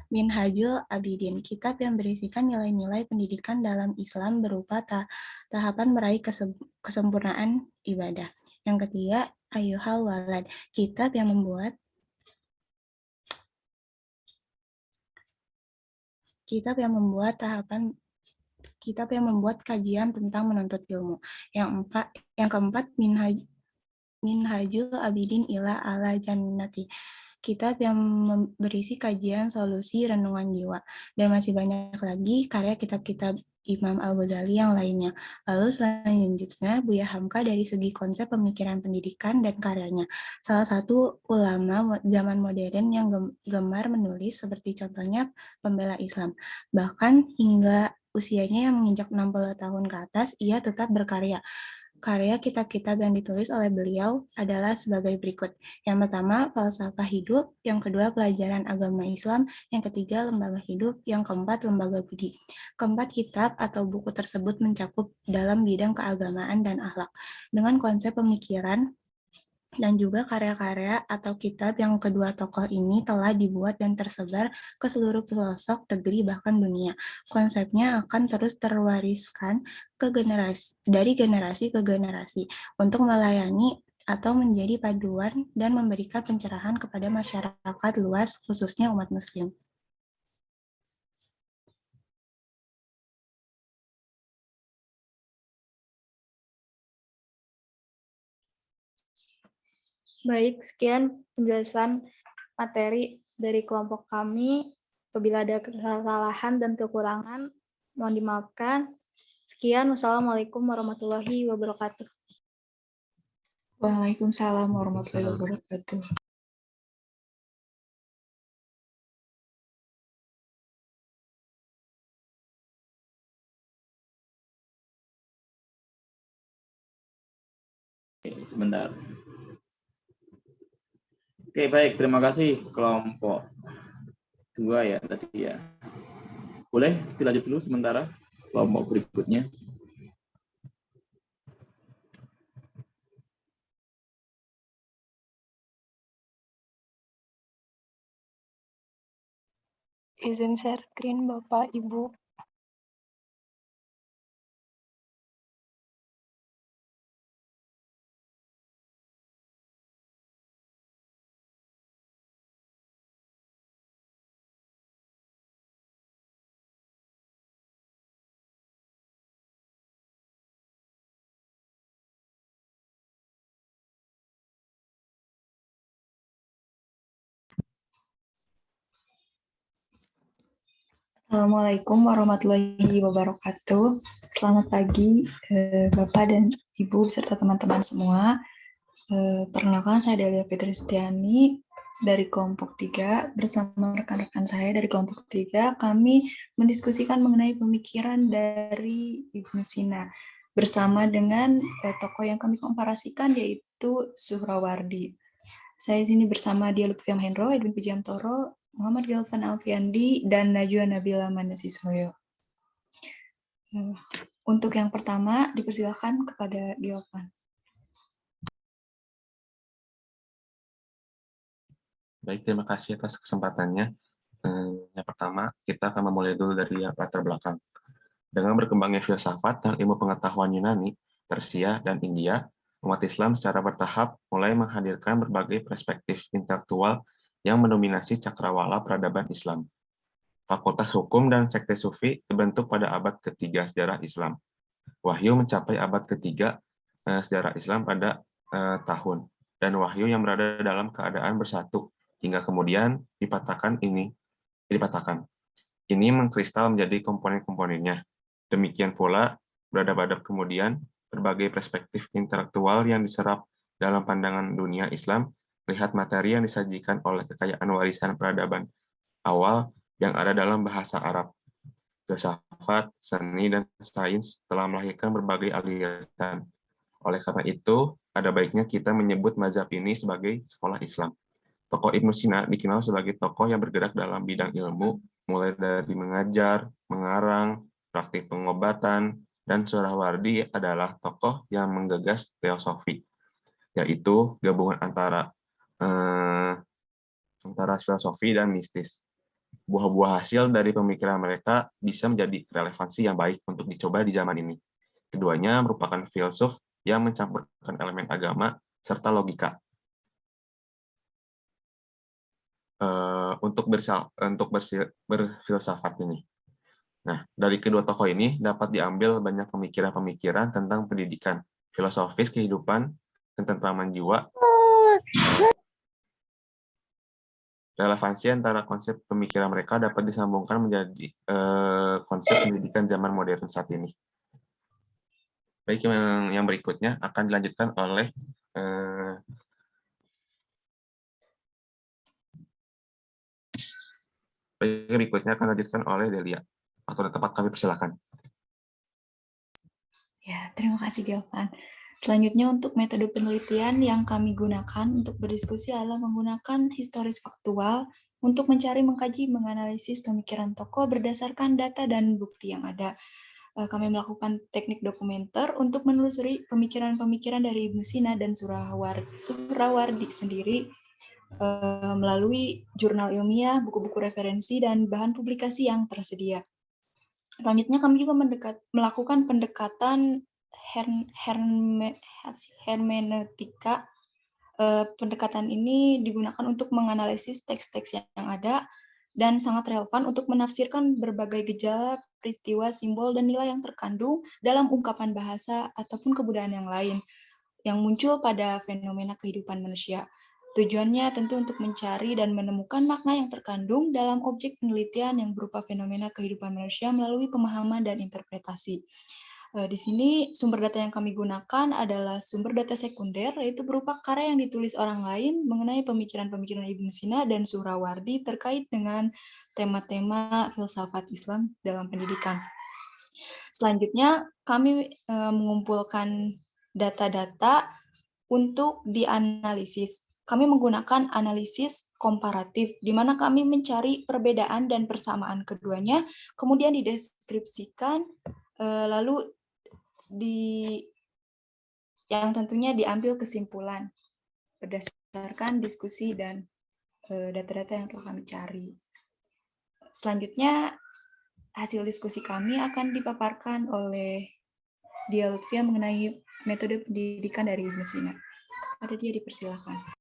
Minhajul Abidin, kitab yang berisikan nilai-nilai pendidikan dalam Islam berupa tahapan meraih kesempurnaan ibadah. Yang ketiga, Ayyuhal Walad, kitab yang membuat kajian tentang menuntut ilmu. Yang keempat, Minhajul Abidin ila ala Jannati, kitab yang berisi kajian solusi renungan jiwa. Dan masih banyak lagi karya kitab-kitab Imam Al-Ghazali yang lainnya. Lalu selanjutnya Buya Hamka dari segi konsep pemikiran pendidikan dan karyanya. Salah satu ulama zaman modern yang gemar menulis seperti contohnya pembela Islam. Bahkan hingga usianya yang menginjak 60 tahun ke atas, ia tetap berkarya. Karya kitab-kitab yang ditulis oleh beliau adalah sebagai berikut. Yang pertama, falsafah hidup. Yang kedua, pelajaran agama Islam. Yang ketiga, lembaga hidup. Yang keempat, lembaga budi. Keempat kitab atau buku tersebut mencakup dalam bidang keagamaan dan akhlak. Dengan konsep pemikiran dan juga karya-karya atau kitab yang kedua tokoh ini telah dibuat dan tersebar ke seluruh pelosok negeri bahkan dunia. Konsepnya akan terus terwariskan dari generasi ke generasi untuk melayani atau menjadi paduan dan memberikan pencerahan kepada masyarakat luas, khususnya umat Muslim. Baik, sekian penjelasan materi dari kelompok kami. Apabila ada kesalahan dan kekurangan, mohon dimaafkan. Sekian, wassalamualaikum warahmatullahi wabarakatuh. Waalaikumsalam warahmatullahi wabarakatuh. Sebentar. Oke, baik. Terima kasih kelompok 2 ya tadi ya. Boleh dilanjut dulu sementara kelompok berikutnya. Izin share screen Bapak Ibu. Assalamualaikum warahmatullahi wabarakatuh. Selamat pagi Bapak dan Ibu beserta teman-teman semua. Perkenalkan, saya Delia Fitristiani dari kelompok 3 bersama rekan-rekan saya dari kelompok 3. Kami mendiskusikan mengenai pemikiran dari Ibnu Sina bersama dengan tokoh yang kami komparasikan, yaitu Suhrawardi. Saya di sini bersama Dia Lutfi Hendro, Edwin Pujiantoro, Muhammad Galvan Alfiandi, dan Najwa Nabila Manasisoyo. Untuk yang pertama, dipersilakan kepada Galvan. Baik, terima kasih atas kesempatannya. Yang pertama, kita akan memulai dulu dari latar belakang. Dengan berkembangnya filsafat dan ilmu pengetahuan Yunani, Persia, dan India, umat Islam secara bertahap mulai menghadirkan berbagai perspektif intelektual yang mendominasi cakrawala peradaban Islam. Fakultas Hukum dan Sekte Sufi dibentuk pada abad ketiga sejarah Islam. Wahyu mencapai abad ketiga sejarah Islam pada tahun, dan wahyu yang berada dalam keadaan bersatu, hingga kemudian dipatahkan. Ini mengkristal menjadi komponen-komponennya. Demikian pula, beradab-adab kemudian, berbagai perspektif intelektual yang diserap dalam pandangan dunia Islam, lihat materi yang disajikan oleh kekayaan warisan peradaban awal yang ada dalam bahasa Arab. Filsafat, seni, dan sains telah melahirkan berbagai aliran. Oleh karena itu, ada baiknya kita menyebut mazhab ini sebagai sekolah Islam. Tokoh Ibnu Sina dikenal sebagai tokoh yang bergerak dalam bidang ilmu, mulai dari mengajar, mengarang, praktik pengobatan, dan Suhrawardi adalah tokoh yang menggagas teosofi, yaitu gabungan antara filosofi dan mistis. Buah-buah hasil dari pemikiran mereka bisa menjadi relevansi yang baik untuk dicoba di zaman ini. Keduanya merupakan filsuf yang mencampurkan elemen agama serta logika. Untuk berfilsafat ini. Nah, dari kedua tokoh ini dapat diambil banyak pemikiran-pemikiran tentang pendidikan, filosofis kehidupan, ketentraman jiwa. Relevansi antara konsep pemikiran mereka dapat disambungkan menjadi konsep pendidikan zaman modern saat ini. Baik, yang berikutnya akan dilanjutkan oleh Delia. Atau tempat kami persilakan. Ya, terima kasih Galvan. Selanjutnya untuk metode penelitian yang kami gunakan untuk berdiskusi adalah menggunakan historis faktual untuk mencari, mengkaji, menganalisis pemikiran tokoh berdasarkan data dan bukti yang ada. Kami melakukan teknik dokumenter untuk menelusuri pemikiran-pemikiran dari Ibnu Sina dan Suhrawardi sendiri melalui jurnal ilmiah, buku-buku referensi, dan bahan publikasi yang tersedia. Selanjutnya kami juga melakukan pendekatan hermeneutika. Pendekatan ini digunakan untuk menganalisis teks-teks yang ada dan sangat relevan untuk menafsirkan berbagai gejala, peristiwa, simbol, dan nilai yang terkandung dalam ungkapan bahasa ataupun kebudayaan yang lain yang muncul pada fenomena kehidupan manusia. Tujuannya tentu untuk mencari dan menemukan makna yang terkandung dalam objek penelitian yang berupa fenomena kehidupan manusia melalui pemahaman dan interpretasi. Di sini sumber data yang kami gunakan adalah sumber data sekunder, yaitu berupa karya yang ditulis orang lain mengenai pemikiran-pemikiran Ibnu Sina dan Suhrawardi terkait dengan tema-tema filsafat Islam dalam pendidikan. Selanjutnya, kami mengumpulkan data-data untuk dianalisis. Kami menggunakan analisis komparatif, di mana kami mencari perbedaan dan persamaan keduanya, kemudian dideskripsikan, lalu yang tentunya diambil kesimpulan berdasarkan diskusi dan data-data yang telah kami cari. Selanjutnya, hasil diskusi kami akan dipaparkan oleh Dia Lutfia mengenai metode pendidikan dari Ibnu Sina. Ada dia, dipersilakan.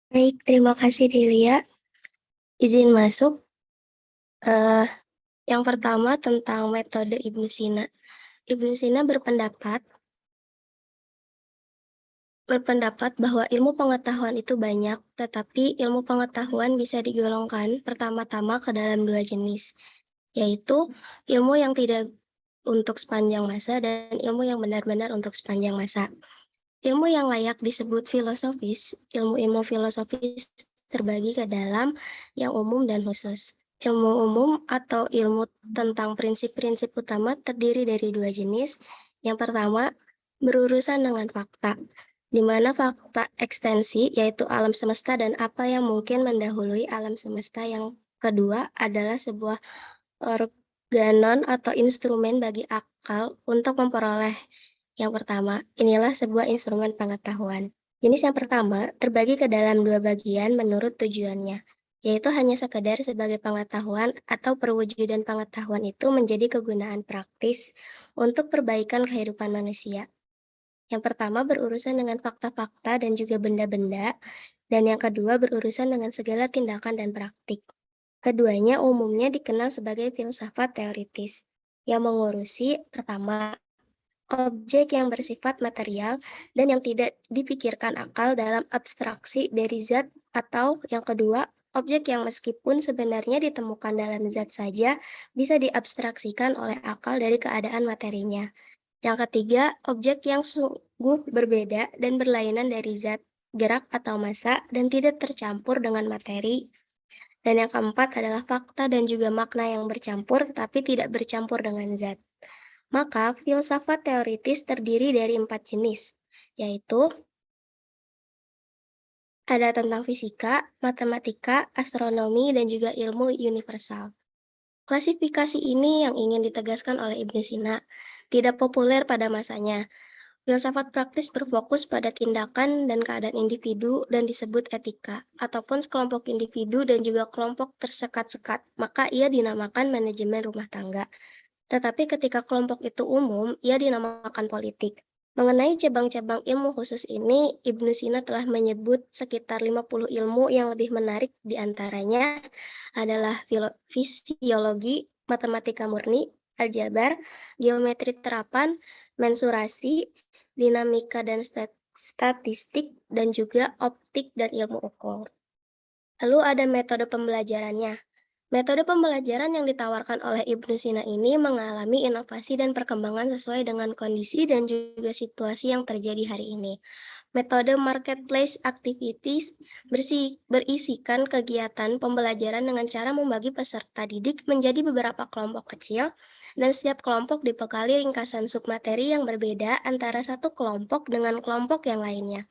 Baik, terima kasih Delia. Izin masuk. Yang pertama tentang metode Ibnu Sina. Ibnu Sina berpendapat berpendapat bahwa ilmu pengetahuan itu banyak, tetapi ilmu pengetahuan bisa digolongkan pertama-tama ke dalam dua jenis, yaitu ilmu yang tidak untuk sepanjang masa dan ilmu yang benar-benar untuk sepanjang masa. Ilmu yang layak disebut filosofis, ilmu-ilmu filosofis terbagi ke dalam yang umum dan khusus. Ilmu umum atau ilmu tentang prinsip-prinsip utama terdiri dari dua jenis. Yang pertama, berurusan dengan fakta, di mana fakta ekstensi, yaitu alam semesta dan apa yang mungkin mendahului alam semesta. Yang kedua adalah sebuah organon atau instrumen bagi akal untuk memperoleh. Yang pertama, inilah sebuah instrumen pengetahuan. Jenis yang pertama terbagi ke dalam dua bagian menurut tujuannya, yaitu hanya sekedar sebagai pengetahuan atau perwujudan pengetahuan itu menjadi kegunaan praktis untuk perbaikan kehidupan manusia. Yang pertama berurusan dengan fakta-fakta dan juga benda-benda, dan yang kedua berurusan dengan segala tindakan dan praktik. Keduanya umumnya dikenal sebagai filsafat teoritis, yang mengurusi pertama, objek yang bersifat material dan yang tidak dipikirkan akal dalam abstraksi dari zat, atau yang kedua, objek yang meskipun sebenarnya ditemukan dalam zat saja bisa diabstraksikan oleh akal dari keadaan materinya. Yang ketiga, objek yang sungguh berbeda dan berlainan dari zat, gerak atau massa dan tidak tercampur dengan materi. Dan yang keempat adalah fakta dan juga makna yang bercampur tetapi tidak bercampur dengan zat. Maka filsafat teoritis terdiri dari 4 jenis, yaitu ada tentang fisika, matematika, astronomi, dan juga ilmu universal. Klasifikasi ini yang ingin ditegaskan oleh Ibnu Sina, tidak populer pada masanya. Filsafat praktis berfokus pada tindakan dan keadaan individu dan disebut etika, ataupun sekelompok individu dan juga kelompok tersekat-sekat, maka ia dinamakan manajemen rumah tangga. Tetapi ketika kelompok itu umum, ia dinamakan politik. Mengenai cabang-cabang ilmu khusus ini, Ibnu Sina telah menyebut sekitar 50 ilmu yang lebih menarik diantaranya adalah fisiologi, matematika murni, aljabar, geometri terapan, mensurasi, dinamika dan statistik, dan juga optik dan ilmu ukur. Lalu ada metode pembelajarannya. Metode pembelajaran yang ditawarkan oleh Ibnu Sina ini mengalami inovasi dan perkembangan sesuai dengan kondisi dan juga situasi yang terjadi hari ini. Metode marketplace activities berisikan kegiatan pembelajaran dengan cara membagi peserta didik menjadi beberapa kelompok kecil, dan setiap kelompok dibekali ringkasan submateri yang berbeda antara satu kelompok dengan kelompok yang lainnya.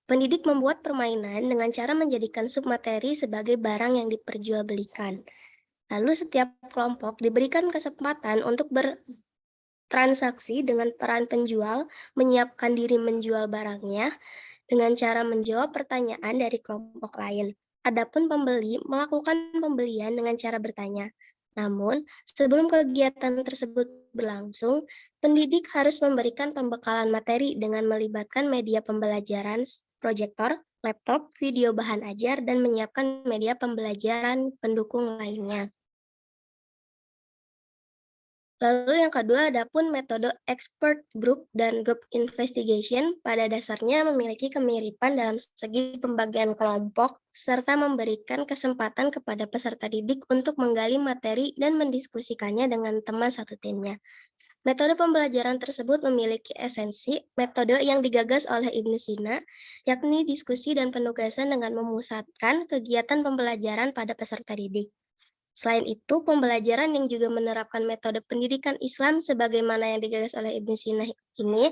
Pendidik membuat permainan dengan cara menjadikan submateri sebagai barang yang diperjualbelikan. Lalu setiap kelompok diberikan kesempatan untuk bertransaksi dengan peran penjual, menyiapkan diri menjual barangnya dengan cara menjawab pertanyaan dari kelompok lain. Adapun pembeli melakukan pembelian dengan cara bertanya. Namun, sebelum kegiatan tersebut berlangsung, pendidik harus memberikan pembekalan materi dengan melibatkan media pembelajaran, proyektor, laptop, video bahan ajar, dan menyiapkan media pembelajaran pendukung lainnya. Lalu yang kedua ada pun metode expert group dan group investigation pada dasarnya memiliki kemiripan dalam segi pembagian kelompok serta memberikan kesempatan kepada peserta didik untuk menggali materi dan mendiskusikannya dengan teman satu timnya. Metode pembelajaran tersebut memiliki esensi metode yang digagas oleh Ibnu Sina, yakni diskusi dan penugasan dengan memusatkan kegiatan pembelajaran pada peserta didik. Selain itu, pembelajaran yang juga menerapkan metode pendidikan Islam sebagaimana yang digagas oleh Ibnu Sina ini,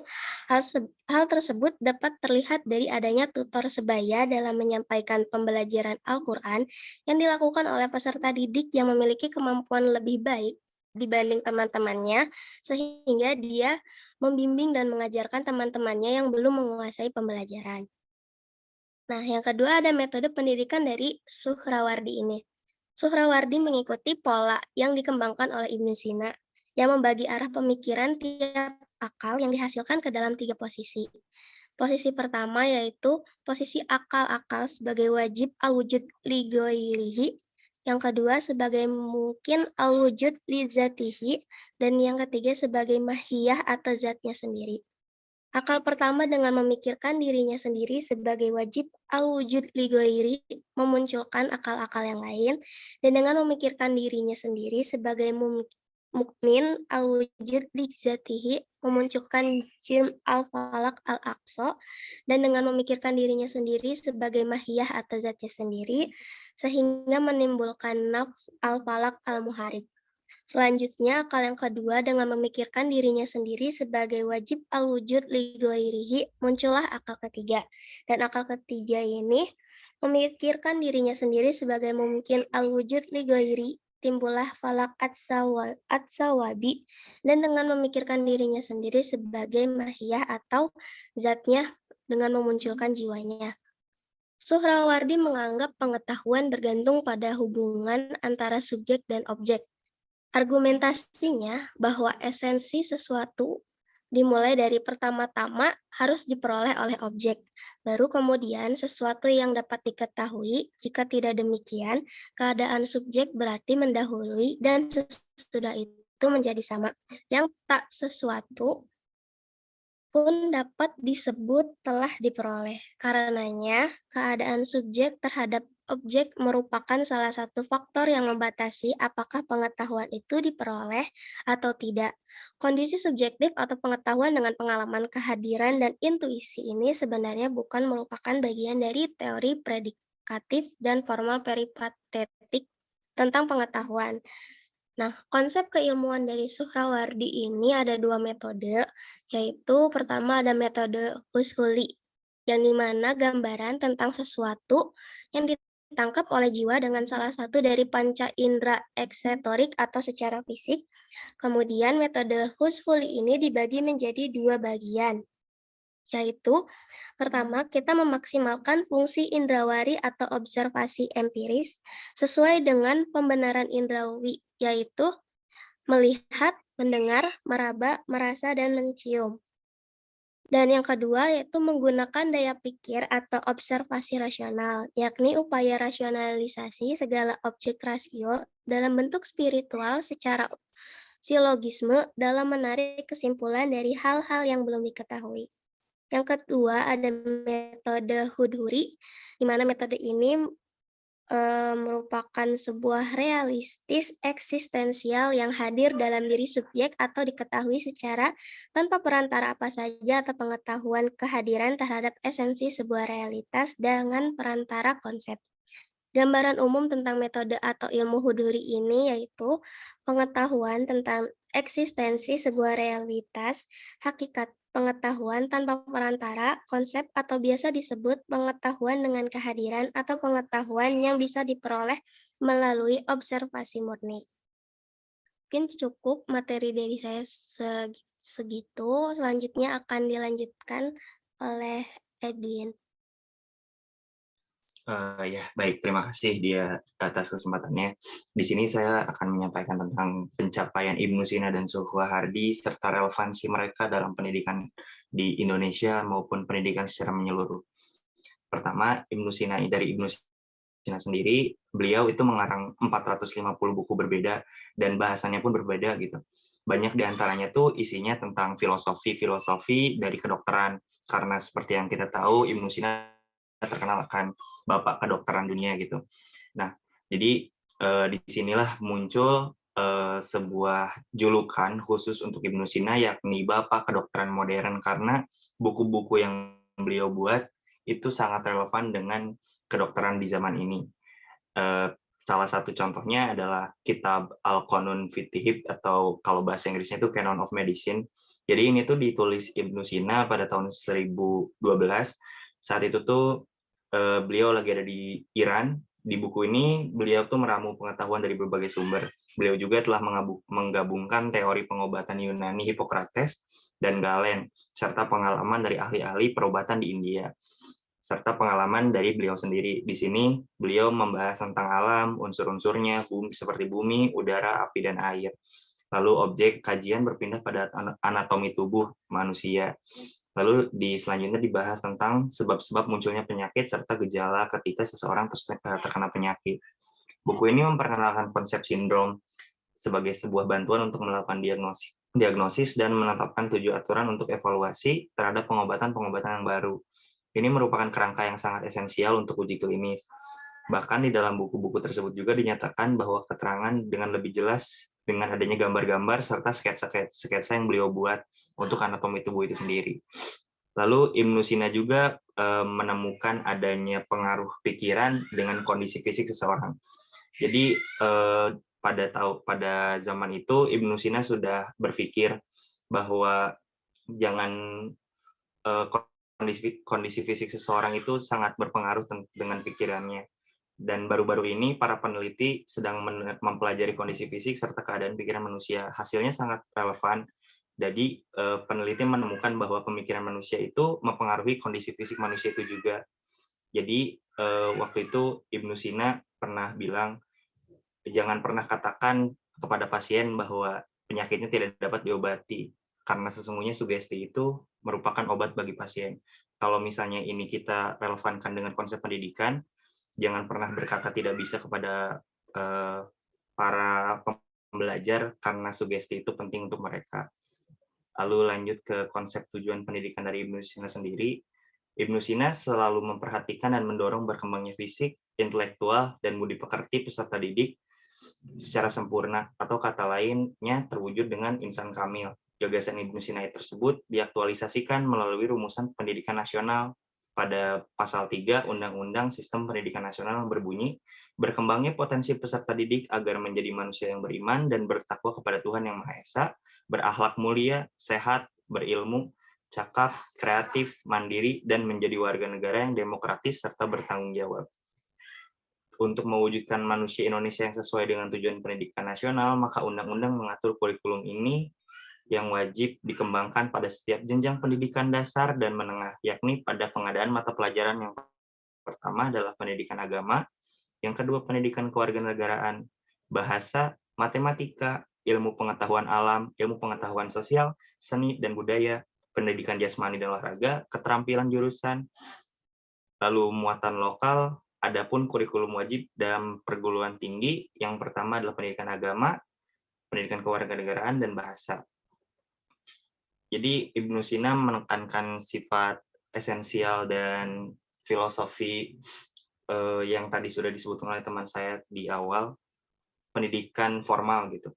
hal tersebut dapat terlihat dari adanya tutor sebaya dalam menyampaikan pembelajaran Al-Quran yang dilakukan oleh peserta didik yang memiliki kemampuan lebih baik dibanding teman-temannya, sehingga dia membimbing dan mengajarkan teman-temannya yang belum menguasai pembelajaran. Nah, yang kedua ada metode pendidikan dari Suhrawardi ini. Suhrawardi mengikuti pola yang dikembangkan oleh Ibnu Sina, yang membagi arah pemikiran tiap akal yang dihasilkan ke dalam 3 posisi. Posisi pertama yaitu posisi akal-akal sebagai wajib al-wujud li ghairihi, yang kedua sebagai mungkin al-wujud li zatihi, dan yang ketiga sebagai mahiyah atau zatnya sendiri. Akal pertama dengan memikirkan dirinya sendiri sebagai wajib al-wujud li ghairi memunculkan akal-akal yang lain, dan dengan memikirkan dirinya sendiri sebagai mukmin al-wujud li zatihi memunculkan jim al-falak al-aqsa, dan dengan memikirkan dirinya sendiri sebagai mahiyah atau zatnya sendiri sehingga menimbulkan nafs al-falak al-muharik. Selanjutnya, akal yang kedua dengan memikirkan dirinya sendiri sebagai wajib al-wujud li ghairihi, muncullah akal ketiga. Dan akal ketiga ini memikirkan dirinya sendiri sebagai mungkin al-wujud li ghairi, timbullah falak at-sawabi, dan dengan memikirkan dirinya sendiri sebagai mahiyah atau zatnya dengan memunculkan jiwanya. Suhrawardi menganggap pengetahuan bergantung pada hubungan antara subjek dan objek. Argumentasinya bahwa esensi sesuatu dimulai dari pertama-tama harus diperoleh oleh objek, baru kemudian sesuatu yang dapat diketahui. Jika tidak demikian, keadaan subjek berarti mendahului dan sesudah itu menjadi sama. Yang tak sesuatu pun dapat disebut telah diperoleh. Karenanya, keadaan subjek terhadap objek merupakan salah satu faktor yang membatasi apakah pengetahuan itu diperoleh atau tidak. Kondisi subjektif atau pengetahuan dengan pengalaman kehadiran dan intuisi ini sebenarnya bukan merupakan bagian dari teori predikatif dan formal peripatetik tentang pengetahuan. Nah, konsep keilmuan dari Suhrawardi ini ada dua metode, yaitu pertama ada metode Hushuli, yang dimana gambaran tentang sesuatu yang ditangkap oleh jiwa dengan salah satu dari panca indera eksetorik atau secara fisik. Kemudian metode Hushuli ini dibagi menjadi dua bagian, yaitu pertama kita memaksimalkan fungsi indrawari atau observasi empiris sesuai dengan pembenaran indrawi, yaitu melihat, mendengar, meraba, merasa, dan mencium. Dan yang kedua yaitu menggunakan daya pikir atau observasi rasional, yakni upaya rasionalisasi segala objek rasio dalam bentuk spiritual secara silogisme dalam menarik kesimpulan dari hal-hal yang belum diketahui. Yang kedua ada metode Hudhuri, di mana metode ini merupakan sebuah realistis eksistensial yang hadir dalam diri subjek atau diketahui secara tanpa perantara apa saja atau pengetahuan kehadiran terhadap esensi sebuah realitas dengan perantara konsep. Gambaran umum tentang metode atau ilmu Hudhuri ini yaitu pengetahuan tentang eksistensi sebuah realitas, hakikat pengetahuan tanpa perantara, konsep atau biasa disebut pengetahuan dengan kehadiran atau pengetahuan yang bisa diperoleh melalui observasi murni. Mungkin cukup materi dari saya segitu, selanjutnya akan dilanjutkan oleh Edwin. Ya, baik. Terima kasih dia atas kesempatannya. Di sini saya akan menyampaikan tentang pencapaian Ibnu Sina dan Suhrawardi serta relevansi mereka dalam pendidikan di Indonesia maupun pendidikan secara menyeluruh. Pertama, Ibnu Sina sendiri, beliau itu mengarang 450 buku berbeda dan bahasanya pun berbeda gitu. Banyak diantaranya tuh isinya tentang filosofi dari kedokteran, karena seperti yang kita tahu Ibnu Sina terkenal akan bapak kedokteran dunia gitu. Nah, jadi disinilah muncul sebuah julukan khusus untuk Ibnu Sina, yakni bapak kedokteran modern, karena buku-buku yang beliau buat itu sangat relevan dengan kedokteran di zaman ini. Salah satu contohnya adalah kitab Al-Qanun fi Tibb, atau kalau bahasa Inggrisnya itu Canon of Medicine. Jadi ini tuh ditulis Ibnu Sina pada tahun 1012. Saat itu tuh beliau lagi ada di Iran. Di buku ini beliau tuh meramu pengetahuan dari berbagai sumber. Beliau juga telah menggabungkan teori pengobatan Yunani Hippocrates dan Galen, serta pengalaman dari ahli-ahli perobatan di India, serta pengalaman dari beliau sendiri. Di sini beliau membahas tentang alam, unsur-unsurnya, seperti bumi, udara, api, dan air. Lalu objek kajian berpindah pada anatomi tubuh manusia. Lalu selanjutnya dibahas tentang sebab-sebab munculnya penyakit serta gejala ketika seseorang terkena penyakit. Buku ini memperkenalkan konsep sindrom sebagai sebuah bantuan untuk melakukan diagnosis, dan menetapkan 7 aturan untuk evaluasi terhadap pengobatan-pengobatan yang baru. Ini merupakan kerangka yang sangat esensial untuk uji klinis. Bahkan di dalam buku-buku tersebut juga dinyatakan bahwa keterangan dengan lebih jelas dengan adanya gambar-gambar serta sketsa yang beliau buat untuk anatomi tubuh itu sendiri. Lalu Ibnu Sina juga menemukan adanya pengaruh pikiran dengan kondisi fisik seseorang. Jadi pada zaman itu Ibnu Sina sudah berpikir bahwa kondisi fisik seseorang itu sangat berpengaruh dengan pikirannya. Dan baru-baru ini para peneliti sedang mempelajari kondisi fisik serta keadaan pikiran manusia. Hasilnya sangat relevan. Jadi peneliti menemukan bahwa pemikiran manusia itu mempengaruhi kondisi fisik manusia itu juga. Jadi waktu itu Ibnu Sina pernah bilang, jangan pernah katakan kepada pasien bahwa penyakitnya tidak dapat diobati, karena sesungguhnya sugesti itu merupakan obat bagi pasien. Kalau misalnya ini kita relevankan dengan konsep pendidikan, jangan pernah berkata tidak bisa kepada para pembelajar karena sugesti itu penting untuk mereka. Lalu lanjut ke konsep tujuan pendidikan dari Ibnu Sina sendiri. Ibnu Sina selalu memperhatikan dan mendorong berkembangnya fisik, intelektual, dan budi pekerti peserta didik secara sempurna, atau kata lainnya terwujud dengan insan kamil. Gagasan Ibnu Sina tersebut diaktualisasikan melalui rumusan pendidikan nasional pada pasal 3 Undang-Undang Sistem Pendidikan Nasional yang berbunyi, berkembangnya potensi peserta didik agar menjadi manusia yang beriman dan bertakwa kepada Tuhan Yang Maha Esa, berakhlak mulia, sehat, berilmu, cakap, kreatif, mandiri, dan menjadi warga negara yang demokratis serta bertanggung jawab. Untuk mewujudkan manusia Indonesia yang sesuai dengan tujuan pendidikan nasional, maka undang-undang mengatur kurikulum ini yang wajib dikembangkan pada setiap jenjang pendidikan dasar dan menengah, yakni pada pengadaan mata pelajaran yang pertama adalah pendidikan agama, yang kedua pendidikan kewarganegaraan, bahasa, matematika, ilmu pengetahuan alam, ilmu pengetahuan sosial, seni dan budaya, pendidikan jasmani dan olahraga, keterampilan jurusan, lalu muatan lokal. Adapun kurikulum wajib dalam perguruan tinggi, yang pertama adalah pendidikan agama, pendidikan kewarganegaraan, dan bahasa. Jadi Ibnu Sina menekankan sifat esensial dan filosofi yang tadi sudah disebutkan oleh teman saya di awal, pendidikan formal gitu.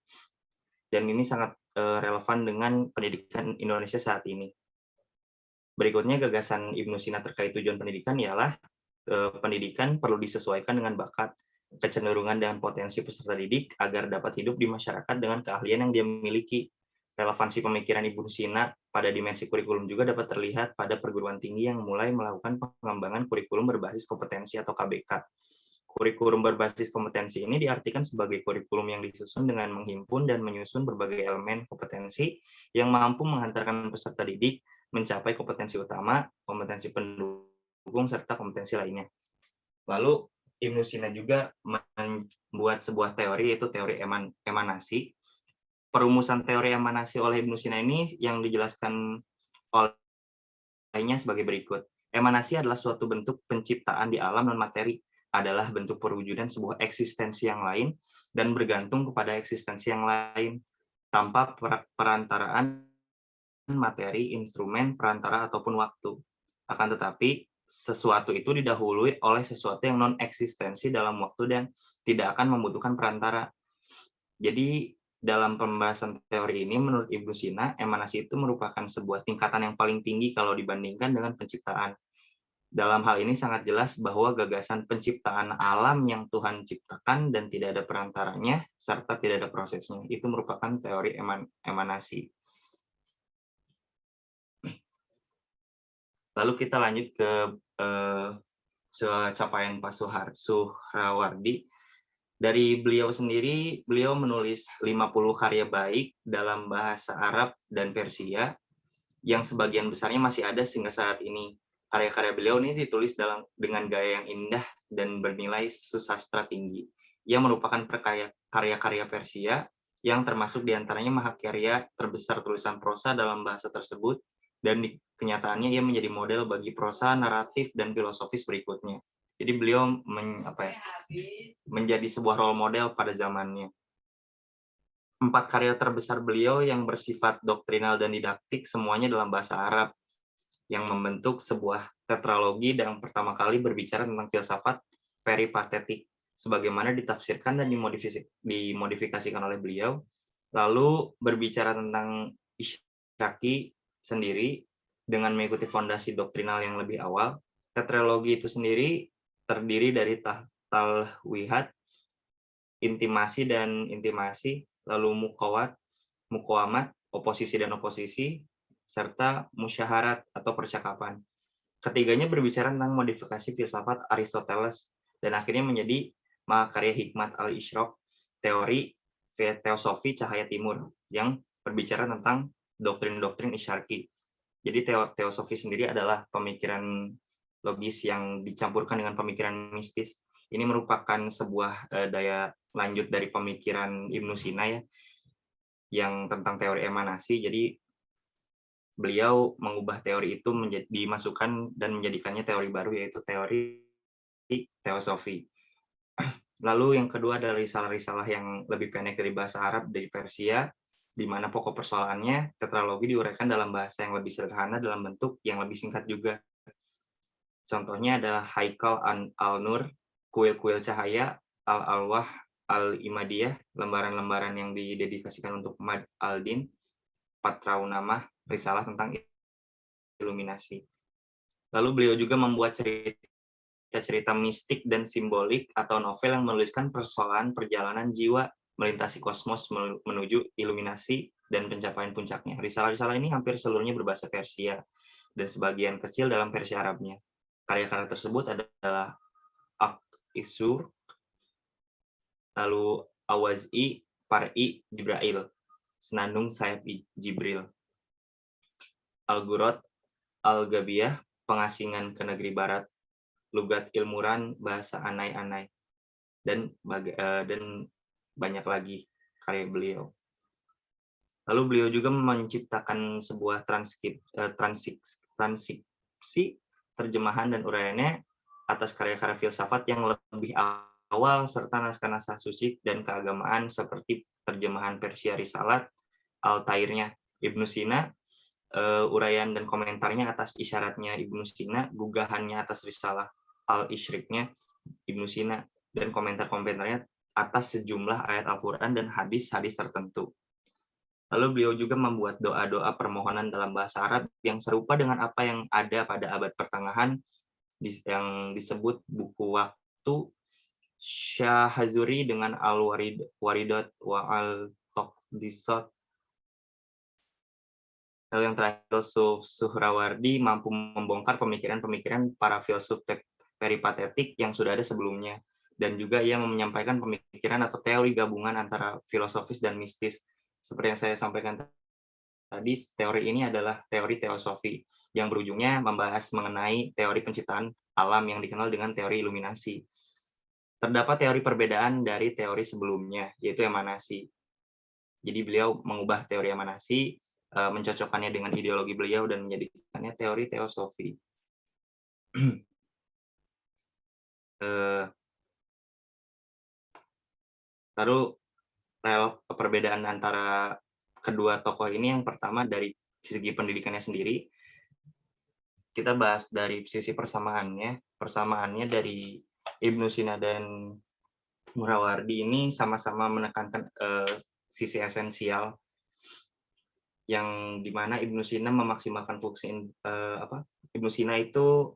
Dan ini sangat relevan dengan pendidikan Indonesia saat ini. Berikutnya gagasan Ibnu Sina terkait tujuan pendidikan ialah pendidikan perlu disesuaikan dengan bakat, kecenderungan dan potensi peserta didik agar dapat hidup di masyarakat dengan keahlian yang dia miliki. Relevansi pemikiran Ibnu Sina pada dimensi kurikulum juga dapat terlihat pada perguruan tinggi yang mulai melakukan pengembangan kurikulum berbasis kompetensi atau KBK. Kurikulum berbasis kompetensi ini diartikan sebagai kurikulum yang disusun dengan menghimpun dan menyusun berbagai elemen kompetensi yang mampu menghantarkan peserta didik mencapai kompetensi utama, kompetensi pendukung, serta kompetensi lainnya. Lalu Ibnu Sina juga membuat sebuah teori, yaitu teori emanasi. Perumusan teori emanasi oleh Ibnu Sina ini yang dijelaskan olehnya sebagai berikut. Emanasi adalah suatu bentuk penciptaan di alam non-materi, adalah bentuk perwujudan sebuah eksistensi yang lain dan bergantung kepada eksistensi yang lain, tanpa perantaraan materi, instrumen, perantara, ataupun waktu. Akan tetapi, sesuatu itu didahului oleh sesuatu yang non-eksistensi dalam waktu dan tidak akan membutuhkan perantara. Jadi, dalam pembahasan teori ini, menurut Ibnu Sina, emanasi itu merupakan sebuah tingkatan yang paling tinggi kalau dibandingkan dengan penciptaan. Dalam hal ini sangat jelas bahwa gagasan penciptaan alam yang Tuhan ciptakan dan tidak ada perantaranya, serta tidak ada prosesnya, itu merupakan teori emanasi. Lalu kita lanjut ke capaian Pak Suhrawardi. Dari beliau sendiri, beliau menulis 50 karya baik dalam bahasa Arab dan Persia, yang sebagian besarnya masih ada sehingga saat ini. Karya-karya beliau ini ditulis dengan gaya yang indah dan bernilai susastra tinggi. Ia merupakan karya-karya Persia, yang termasuk diantaranya mahakarya terbesar tulisan prosa dalam bahasa tersebut, dan di kenyataannya ia menjadi model bagi prosa, naratif, dan filosofis berikutnya. Jadi beliau menjadi sebuah role model pada zamannya. 4 karya terbesar beliau yang bersifat doktrinal dan didaktik semuanya dalam bahasa Arab, yang membentuk sebuah tetralogi dan pertama kali berbicara tentang filsafat peripatetik, sebagaimana ditafsirkan dan dimodifikasikan oleh beliau. Lalu berbicara tentang Isyraqi sendiri dengan mengikuti fondasi doktrinal yang lebih awal. Tetralogi itu sendiri terdiri dari talwihat, intimasi dan intimasi, lalu muqawamat, oposisi dan oposisi, serta musyaharat atau percakapan. Ketiganya berbicara tentang modifikasi filsafat Aristoteles dan akhirnya menjadi mahakarya Hikmat al-Isyraq, teori teosofi cahaya timur, yang berbicara tentang doktrin-doktrin Isyarqi. Jadi teosofi sendiri adalah pemikiran logis yang dicampurkan dengan pemikiran mistis. Ini merupakan sebuah daya lanjut dari pemikiran Ibnu Sina ya, yang tentang teori emanasi. Jadi beliau mengubah teori itu dimasukkan dan menjadikannya teori baru, yaitu teori teosofi. Lalu yang kedua adalah risalah-risalah yang lebih pendek dari bahasa Arab dari Persia, di mana pokok persoalannya tetralogi diuraikan dalam bahasa yang lebih sederhana dalam bentuk yang lebih singkat juga. Contohnya adalah Haikal al-Nur, Kuil-kuil Cahaya, Al-Alwah, Al-Imadiyah, lembaran-lembaran yang didedikasikan untuk Mad al-Din, Patraunamah, risalah tentang iluminasi. Lalu beliau juga membuat cerita mistik dan simbolik atau novel yang menuliskan persoalan perjalanan jiwa melintasi kosmos menuju iluminasi dan pencapaian puncaknya. Risalah-risalah ini hampir seluruhnya berbahasa Persia dan sebagian kecil dalam versi Arabnya. Karya-karya tersebut adalah Isur, lalu Awaz'i, Par'i, Jibril, Senandung Sayap Jibril, Al-Gurot, Al-Gabiyah, Pengasingan ke Negeri Barat, Lugat Ilmuran, Bahasa Anai-Anai, dan banyak lagi karya beliau. Lalu beliau juga menciptakan sebuah transkripsi, terjemahan dan uraiannya atas karya-karya filsafat yang lebih awal serta naskah-naskah suci dan keagamaan seperti terjemahan Persia Risalat, Al-Tairnya Ibnu Sina, uraian dan komentarnya atas isyaratnya Ibnu Sina, gugahannya atas risalah Al-Isyriknya Ibnu Sina, dan komentar-komentarnya atas sejumlah ayat Al-Quran dan hadis-hadis tertentu. Lalu beliau juga membuat doa-doa permohonan dalam bahasa Arab yang serupa dengan apa yang ada pada abad pertengahan yang disebut buku waktu Syahazuri dengan Al-Waridat wa Al-Taqdisat. Lalu yang terakhil, Suhrawardi mampu membongkar pemikiran-pemikiran para filsuf peripatetik yang sudah ada sebelumnya, dan juga ia menyampaikan pemikiran atau teori gabungan antara filosofis dan mistis. Seperti yang saya sampaikan tadi, teori ini adalah teori teosofi yang berujungnya membahas mengenai teori penciptaan alam yang dikenal dengan teori iluminasi. Terdapat teori perbedaan dari teori sebelumnya, yaitu emanasi. Jadi beliau mengubah teori emanasi, mencocokkannya dengan ideologi beliau dan menjadikannya teori teosofi. Lalu perbedaan antara kedua tokoh ini, yang pertama dari segi pendidikannya sendiri, kita bahas dari sisi persamaannya dari Ibnu Sina dan Murawardi ini sama-sama menekankan sisi esensial, yang dimana Ibnu Sina memaksimalkan fungsi Ibnu Sina itu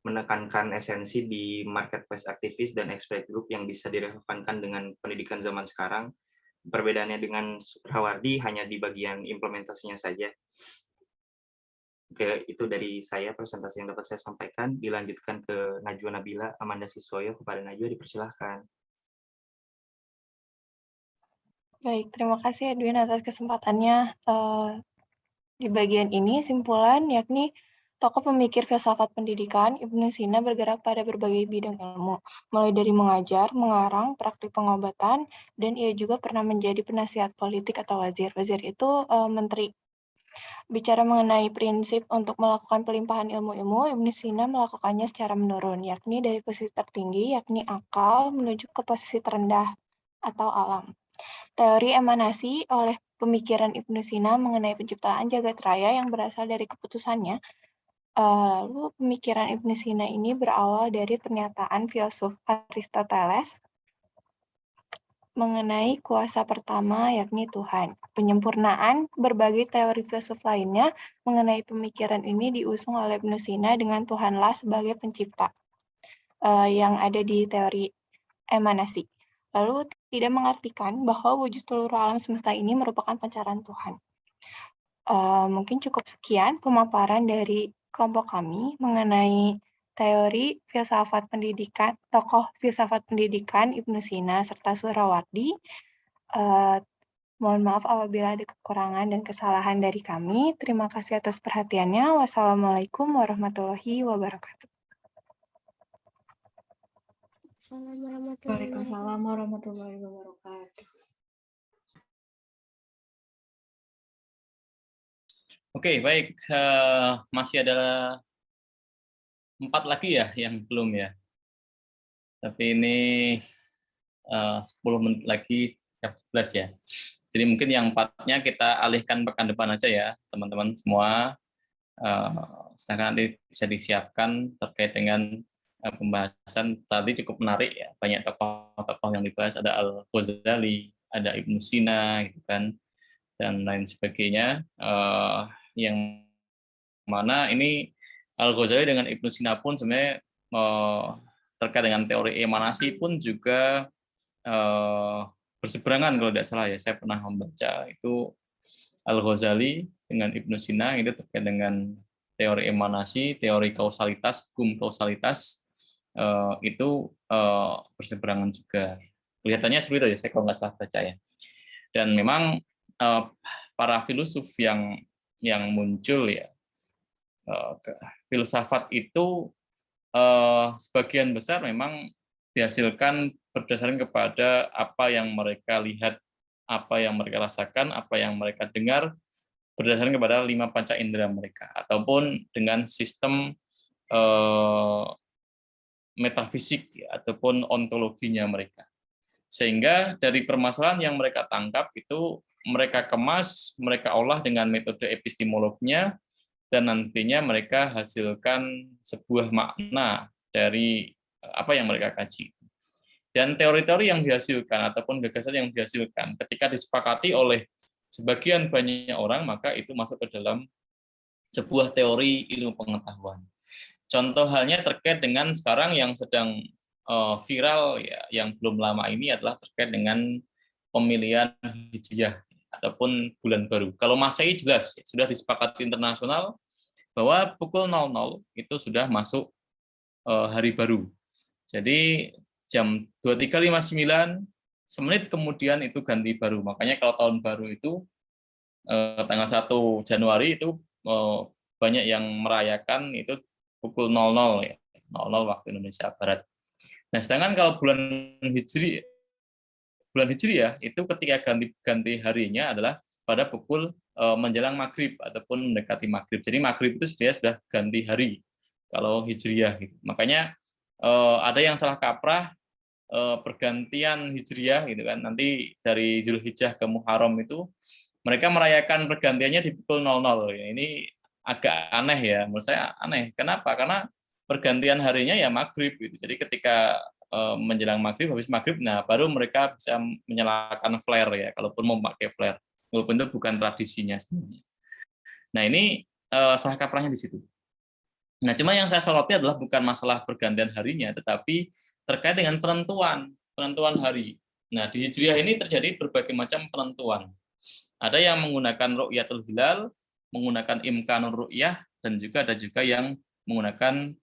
menekankan esensi di marketplace aktivis dan expert group yang bisa direlevankan dengan pendidikan zaman sekarang. Perbedaannya dengan Suhrawardi hanya di bagian implementasinya saja. Oke, itu dari saya presentasi yang dapat saya sampaikan. Dilanjutkan ke Najwa Nabila Amanda Siswoyo. Kepada Najwa dipersilahkan. Baik, terima kasih Edwin atas kesempatannya. Di bagian ini simpulan yakni tokoh pemikir filsafat pendidikan, Ibnu Sina bergerak pada berbagai bidang ilmu, mulai dari mengajar, mengarang, praktik pengobatan, dan ia juga pernah menjadi penasihat politik atau wazir. Wazir itu menteri. Bicara mengenai prinsip untuk melakukan pelimpahan ilmu-ilmu, Ibnu Sina melakukannya secara menurun, yakni dari posisi tertinggi, yakni akal, menuju ke posisi terendah, atau alam. Teori emanasi oleh pemikiran Ibnu Sina mengenai penciptaan jagat raya yang berasal dari keputusannya. Lalu pemikiran Ibnu Sina ini berawal dari pernyataan filsuf Aristoteles mengenai kuasa pertama, yakni Tuhan. Penyempurnaan berbagai teori filsuf lainnya mengenai pemikiran ini diusung oleh Ibnu Sina dengan Tuhanlah sebagai pencipta yang ada di teori emanasi. Lalu tidak mengartikan bahwa wujud seluruh alam semesta ini merupakan pancaran Tuhan. Mungkin cukup sekian pemaparan dari kelompok kami mengenai teori filsafat pendidikan, tokoh filsafat pendidikan Ibnu Sina serta Suhrawardi. Mohon maaf apabila ada kekurangan dan kesalahan dari kami. Terima kasih atas perhatiannya. Wassalamualaikum warahmatullahi wabarakatuh. Waalaikumsalam warahmatullahi wabarakatuh. Oke, baik. Masih ada 4 lagi ya yang belum ya. Tapi ini 10 menit lagi jam 11 ya. Jadi mungkin yang 4-nya kita alihkan pekan depan aja ya, teman-teman semua. Silakan nanti bisa disiapkan terkait dengan pembahasan tadi cukup menarik ya. Banyak tokoh-tokoh yang dibahas, ada Al-Ghazali, ada Ibnu Sina gitu kan, dan lain sebagainya. Yang mana ini Al-Ghazali dengan Ibnu Sina pun sebenarnya terkait dengan teori emanasi pun juga berseberangan kalau tidak salah ya. Saya pernah membaca itu Al-Ghazali dengan Ibnu Sina itu terkait dengan teori emanasi, teori kausalitas, hukum kausalitas itu berseberangan juga. Kelihatannya seperti itu ya, saya kalau nggak salah baca ya. Dan memang para filsuf yang muncul ya, filsafat itu sebagian besar memang dihasilkan berdasarkan kepada apa yang mereka lihat, apa yang mereka rasakan, apa yang mereka dengar, berdasarkan kepada 5 panca indera mereka, ataupun dengan sistem metafisik ataupun ontologinya mereka. Sehingga dari permasalahan yang mereka tangkap itu mereka kemas, mereka olah dengan metode epistemologinya, dan nantinya mereka hasilkan sebuah makna dari apa yang mereka kaji. Dan teori-teori yang dihasilkan ataupun gagasan yang dihasilkan ketika disepakati oleh sebagian banyak orang, maka itu masuk ke dalam sebuah teori ilmu pengetahuan. Contoh halnya terkait dengan sekarang yang sedang viral ya, yang belum lama ini adalah terkait dengan pemilihan Hijriah ataupun bulan baru. Kalau Masehi jelas ya, sudah disepakati internasional bahwa pukul 00 itu sudah masuk hari baru. Jadi jam 23.59 semenit kemudian itu ganti baru. Makanya kalau tahun baru itu tanggal 1 Januari itu banyak yang merayakan itu pukul 00 ya, 00 waktu Indonesia Barat. Nah, sedangkan kalau bulan Hijriah itu ketika ganti harinya adalah pada pukul menjelang maghrib ataupun mendekati maghrib. Jadi maghrib itu sudah ganti hari kalau Hijriah gitu. Makanya ada yang salah kaprah pergantian Hijriah gitu kan. Nanti dari Zulhijjah ke Muharram itu mereka merayakan pergantiannya di pukul 00. Ini agak aneh ya, menurut saya aneh. Kenapa? Karena pergantian harinya ya maghrib gitu. Jadi ketika menjelang maghrib, habis maghrib, nah baru mereka bisa menyalakan flare ya, kalaupun mau pakai flare, walaupun itu bukan tradisinya sebenarnya. Nah ini salah kaprahnya di situ. Nah cuma yang saya soroti adalah bukan masalah pergantian harinya, tetapi terkait dengan penentuan hari. Nah di Hijriah ini terjadi berbagai macam penentuan. Ada yang menggunakan ru'yatul hilal, menggunakan imkanur ru'yah, dan juga ada juga yang menggunakan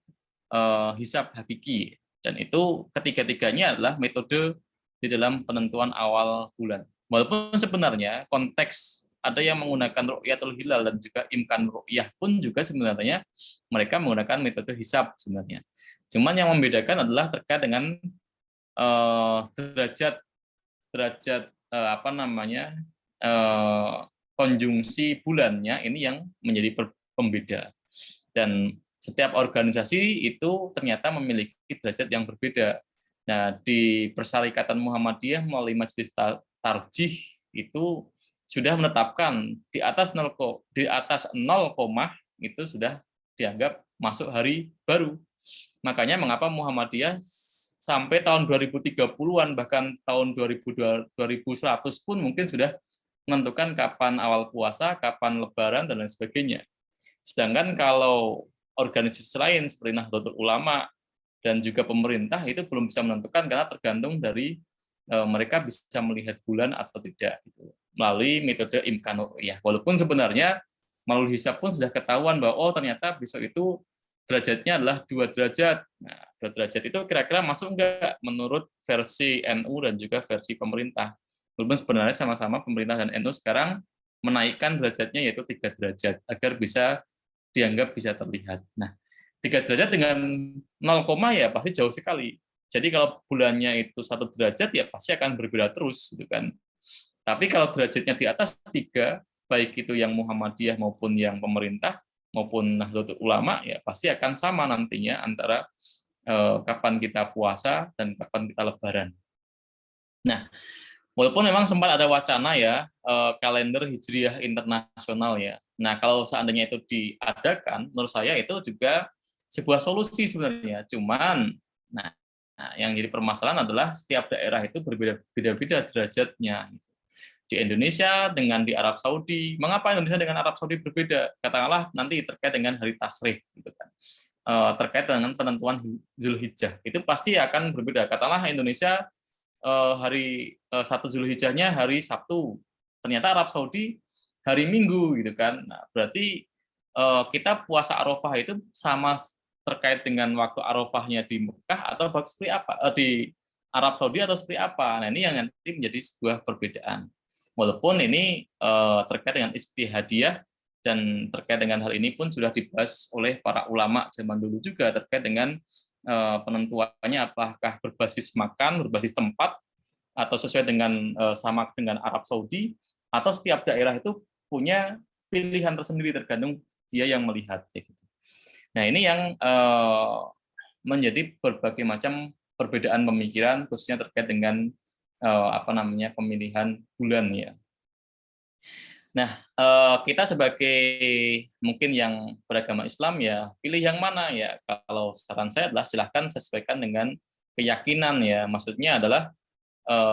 hisab hakiki. Dan itu ketiga-tiganya adalah metode di dalam penentuan awal bulan. Walaupun sebenarnya konteks ada yang menggunakan ru'yatul hilal dan juga imkan ru'yah pun juga sebenarnya mereka menggunakan metode hisab sebenarnya. Cuman yang membedakan adalah terkait dengan derajat konjungsi bulannya ini yang menjadi pembeda. Dan setiap organisasi itu ternyata memiliki derajat yang berbeda. Nah, di Persyarikatan Muhammadiyah melalui Majelis Tarjih itu sudah menetapkan di atas 0, itu sudah dianggap masuk hari baru. Makanya mengapa Muhammadiyah sampai tahun 2030-an bahkan tahun 2100 pun mungkin sudah menentukan kapan awal puasa, kapan lebaran dan lain sebagainya. Sedangkan kalau organisasi lain seperti Nahdlatul Ulama dan juga pemerintah itu belum bisa menentukan karena tergantung dari mereka bisa melihat bulan atau tidak gitu, melalui metode imkan ru'yah. Walaupun sebenarnya melalui hisab pun sudah ketahuan bahwa oh ternyata besok itu derajatnya adalah 2 derajat. Nah, 2 derajat itu kira-kira masuk enggak menurut versi NU dan juga versi pemerintah. Walaupun sebenarnya sama-sama pemerintah dan NU sekarang menaikkan derajatnya yaitu 3 derajat agar bisa dianggap bisa terlihat. Nah, 3 derajat dengan 0, ya pasti jauh sekali. Jadi kalau bulannya itu 1 derajat ya pasti akan berbeda terus gitu kan. Tapi kalau derajatnya di atas 3, baik itu yang Muhammadiyah maupun yang pemerintah maupun Nahdlatul Ulama ya pasti akan sama nantinya antara kapan kita puasa dan kapan kita lebaran. Nah, walaupun memang sempat ada wacana ya kalender Hijriah internasional ya. Nah, kalau seandainya itu diadakan, menurut saya itu juga sebuah solusi sebenarnya. Cuman, nah yang jadi permasalahan adalah setiap daerah itu berbeda-beda derajatnya. Di Indonesia dengan di Arab Saudi, mengapa Indonesia dengan Arab Saudi berbeda? Katakanlah nanti terkait dengan hari tasrih, gitu kan. Terkait dengan penentuan Zulhijjah, itu pasti akan berbeda. Katakanlah Indonesia hari 1 Zulhijjahnya hari Sabtu, ternyata Arab Saudi hari Minggu gitu kan. Nah, berarti kita puasa Arafah itu sama terkait dengan waktu Arafahnya di Mekah atau seperti apa di Arab Saudi atau seperti apa. Nah, ini yang nanti menjadi sebuah perbedaan. Walaupun ini terkait dengan ijtihadiyah dan terkait dengan hal ini pun sudah dibahas oleh para ulama zaman dulu juga terkait dengan penentuannya apakah berbasis makan, berbasis tempat, atau sesuai dengan sama dengan Arab Saudi, atau setiap daerah itu punya pilihan tersendiri tergantung dia yang melihat. Nah ini yang menjadi berbagai macam perbedaan pemikiran khususnya terkait dengan pemilihan bulan ya. Nah, kita sebagai mungkin yang beragama Islam ya pilih yang mana ya. Kalau saran saya adalah silahkan sesuaikan dengan keyakinan ya. Maksudnya adalah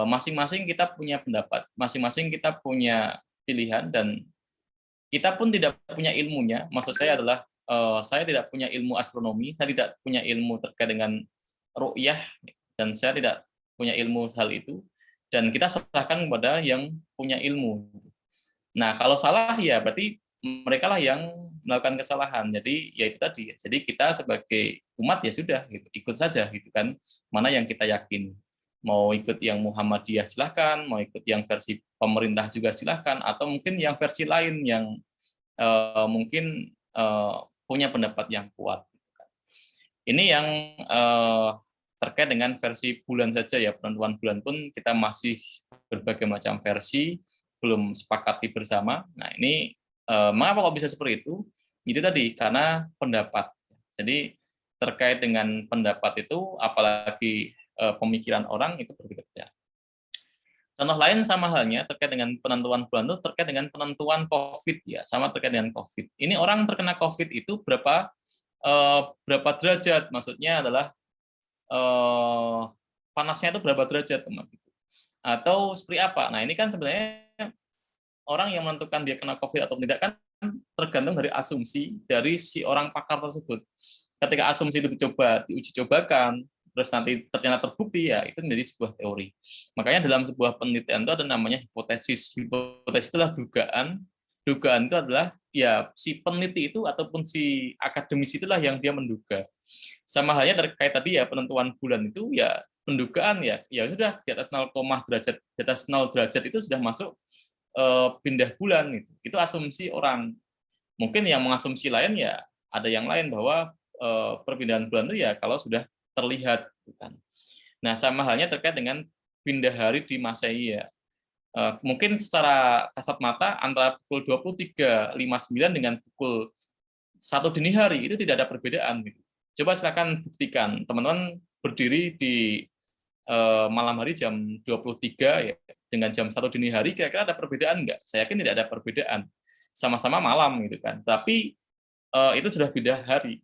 masing-masing kita punya pendapat, masing-masing kita punya pilihan dan kita pun tidak punya ilmunya. Maksud saya adalah saya tidak punya ilmu astronomi, saya tidak punya ilmu terkait dengan ru'yah dan saya tidak punya ilmu hal itu. Dan kita serahkan kepada yang punya ilmu. Nah, kalau salah ya berarti mereka lah yang melakukan kesalahan. Jadi ya itu tadi. Jadi kita sebagai umat ya sudah gitu, ikut saja gitu kan. Mana yang kita yakin. Mau ikut yang Muhammadiyah silahkan, mau ikut yang versi pemerintah juga silahkan, atau mungkin yang versi lain yang mungkin punya pendapat yang kuat. Ini yang terkait dengan versi bulan saja ya, penentuan bulan pun kita masih berbagai macam versi, belum sepakati bersama. Nah ini mengapa kok bisa seperti itu? Itu tadi karena pendapat. Jadi terkait dengan pendapat itu, apalagi pemikiran orang itu berbeda. Contoh lain sama halnya terkait dengan penentuan bulan itu terkait dengan penentuan COVID ya, sama terkait dengan COVID. Ini orang terkena COVID itu berapa derajat? Maksudnya adalah panasnya itu berapa derajat, teman? Atau seperti apa? Nah ini kan sebenarnya orang yang menentukan dia kena COVID atau tidak kan tergantung dari asumsi dari si orang pakar tersebut. Ketika asumsi itu diuji cobakan, terus nanti ternyata terbukti ya itu menjadi sebuah teori. Makanya dalam sebuah penelitian itu ada namanya hipotesis. Hipotesis itulah dugaan. Dugaan itu adalah ya si peneliti itu ataupun si akademisi itulah yang dia menduga. Sama halnya terkait tadi ya penentuan bulan itu ya pendugaan ya sudah di atas 0, derajat, di atas 0 derajat itu sudah masuk pindah bulan gitu. Itu asumsi orang. Mungkin yang mengasumsi lain ya ada yang lain bahwa perpindahan bulan itu ya kalau sudah terlihat bukan. Nah, sama halnya terkait dengan pindah hari di Masehi ya. Mungkin secara kasat mata antara pukul 23.59 dengan pukul 1 dini hari itu tidak ada perbedaan gitu. Coba silakan buktikan, teman-teman berdiri di malam hari jam 23 ya dengan jam 1 dini hari, kira-kira ada perbedaan nggak? Saya yakin tidak ada perbedaan. Sama-sama malam gitu kan. Tapi itu sudah beda hari.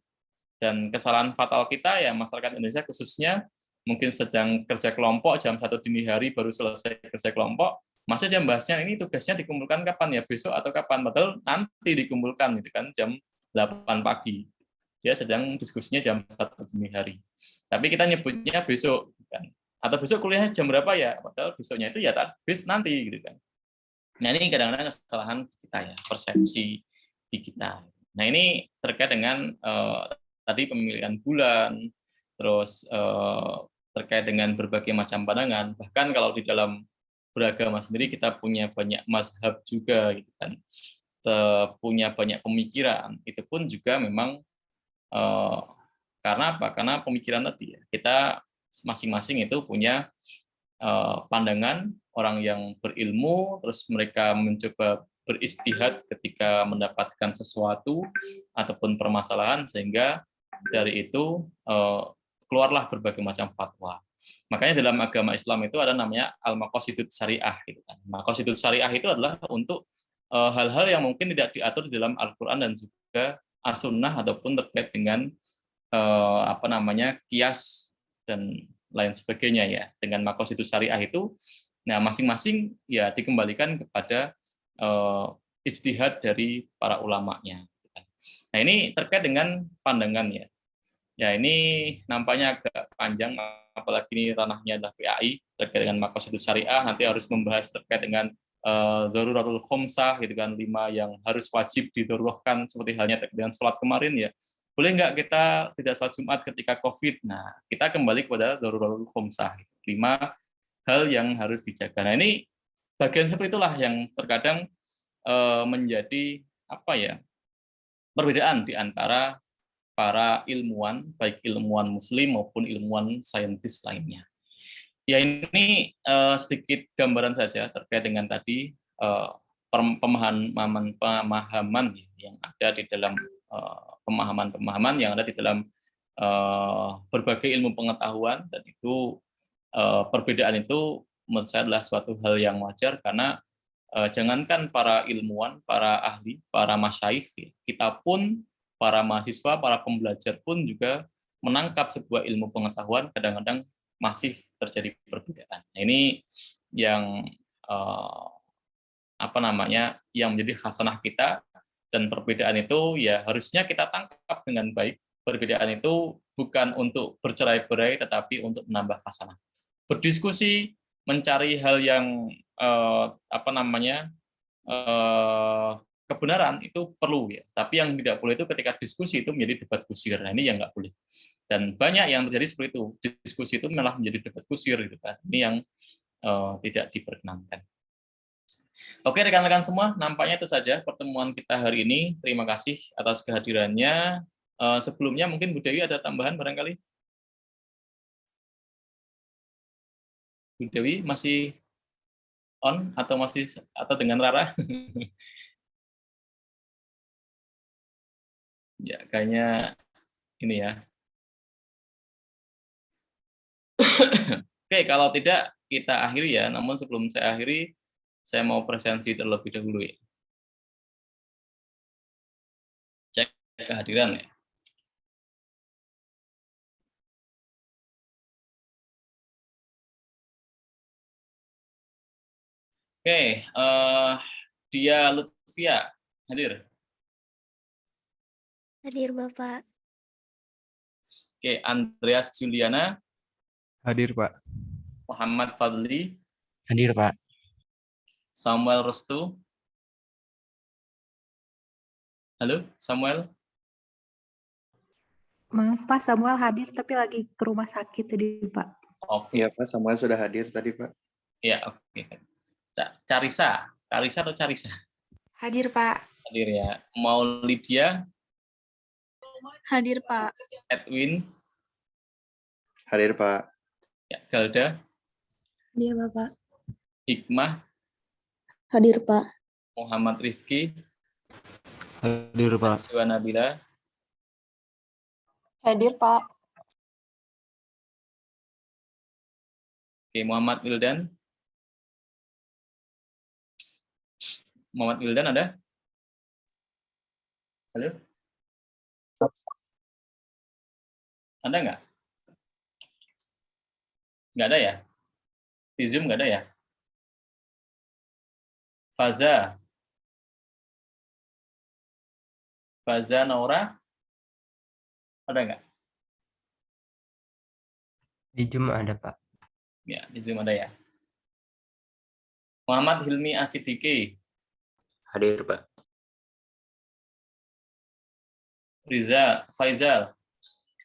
Dan kesalahan fatal kita ya masyarakat Indonesia khususnya mungkin sedang kerja kelompok jam 1 dini hari baru selesai kerja kelompok, masih jam bahasnya ini tugasnya dikumpulkan kapan ya, besok atau kapan, padahal nanti dikumpulkan gitu kan jam 8 pagi. Dia sedang diskusinya jam 1 dini hari. Tapi kita nyebutnya besok gitu kan. Atau besok kuliahnya jam berapa ya? Padahal besoknya itu ya nanti gitu kan. Nah, ini kadang-kadang kesalahan kita ya, persepsi di kita. Nah, ini terkait dengan tadi pemilihan bulan, terus terkait dengan berbagai macam pandangan. Bahkan kalau di dalam beragama sendiri kita punya banyak mazhab juga gitu kan. Punya banyak pemikiran. Itu pun juga memang karena apa? Karena pemikiran tadi ya. Kita masing-masing itu punya pandangan orang yang berilmu, terus mereka mencoba beristihad ketika mendapatkan sesuatu ataupun permasalahan, sehingga dari itu keluarlah berbagai macam fatwa. Makanya dalam agama Islam itu ada namanya al-maqasidut syariah gitu kan. Maqasidut syariah itu adalah untuk hal-hal yang mungkin tidak diatur di dalam Al-Qur'an dan juga as-sunnah ataupun terkait dengan qiyas dan lain sebagainya ya. Dengan maqasidut syariah itu, nah masing-masing ya dikembalikan kepada ijtihad dari para ulamanya. Nah, ini terkait dengan pandangan ya. Ya, ini nampaknya agak panjang, apalagi ini ranahnya adalah PAI terkait dengan maqasidut syariah, nanti harus membahas terkait dengan daruratul khomsah gitu kan, 5 yang harus wajib didaruratkan seperti halnya terkait dengan sholat kemarin ya. Boleh nggak kita tidak sholat Jumat ketika COVID? Nah, kita kembali kepada daruratul khomsah, 5 hal yang harus dijaga. Nah, ini bagian seperti itulah yang terkadang menjadi perbedaan di antara para ilmuwan, baik ilmuwan muslim maupun ilmuwan saintis lainnya. Ya, ini sedikit gambaran saja terkait dengan tadi pemahaman yang ada di dalam pemahaman-pemahaman yang ada di dalam berbagai ilmu pengetahuan, dan itu perbedaan itu menurut saya adalah suatu hal yang wajar, karena jangankan para ilmuwan, para ahli, para masyaikh, kita pun para mahasiswa, para pembelajar pun juga menangkap sebuah ilmu pengetahuan kadang-kadang masih terjadi perbedaan. Nah, ini yang yang menjadi khasanah kita, dan perbedaan itu ya harusnya kita tangkap dengan baik. Perbedaan itu bukan untuk bercerai-berai, tetapi untuk menambah khasanah. Berdiskusi, mencari hal yang kebenaran itu perlu ya, tapi yang tidak boleh itu ketika diskusi itu menjadi debat kusir. Nah, ini yang nggak boleh. Dan banyak yang terjadi seperti itu, diskusi itu malah menjadi debat kusir gitu kan. Ini yang tidak diperkenankan. Oke, rekan-rekan semua, nampaknya itu saja pertemuan kita hari ini. Terima kasih atas kehadirannya. Sebelumnya mungkin Bu Dewi ada tambahan barangkali? Bu Dewi masih on atau dengan Rara? Ya, kayaknya ini ya. Oke, kalau tidak kita akhiri ya. Namun sebelum saya akhiri, saya mau presensi terlebih dahulu ya. Cek kehadiran ya. Oke, Dia Lutfia hadir. Hadir, Bapak. Oke, Andreas Juliana. Hadir, Pak. Muhammad Fadli. Hadir, Pak. Samuel Restu. Halo, Samuel. Maaf, Pak, Samuel hadir tapi lagi ke rumah sakit tadi, Pak. Oke. Iya, Pak, Samuel sudah hadir tadi, Pak. Iya, oke. Carisa atau Carisa? Hadir, Pak. Hadir ya. Mau Lydia? Hadir, Pak. Edwin? Hadir, Pak. Ya, Galda? Hadir, Bapak. Hikmah? Hadir, Pak. Muhammad Rifki? Hadir, Pak. Nabila? Hadir, Pak. Oke, Muhammad Wildan. Muhammad Wildan ada? Halo? Ada nggak? Nggak ada ya? Di Zoom nggak ada ya? Faza. Faza Naura. Ada nggak? Di Zoom ada, Pak. Ya, di Zoom ada ya. Muhammad Hilmi Asidiki. Hadir, Pak. Riza Faizal.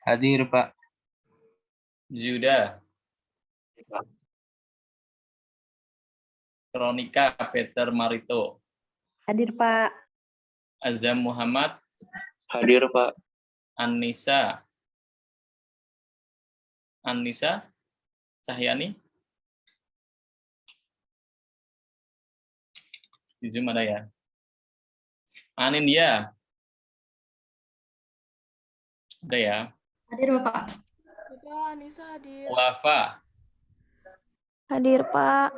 Hadir, Pak. Zuda. Veronica Peter Marito. Hadir, Pak. Azam Muhammad. Hadir, Pak. Anissa. Anissa Cahyani. Di Zoom ada ya. Anindya. Ada ya. Hadir, Bapak. Bapak Anissa hadir. Wafa. Hadir, Pak.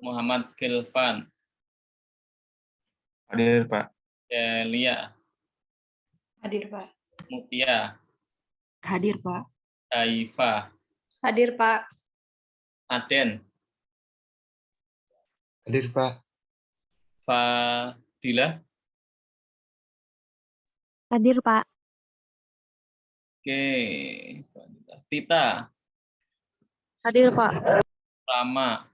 Muhammad Kilvan. Hadir, Pak. Delia. Hadir, Pak. Mutia. Hadir, Pak. Taifa. Hadir, Pak. Aden. Hadir, Pak. Fadila. Hadir, Pak. Oke. Tita. Hadir, Pak. Rama.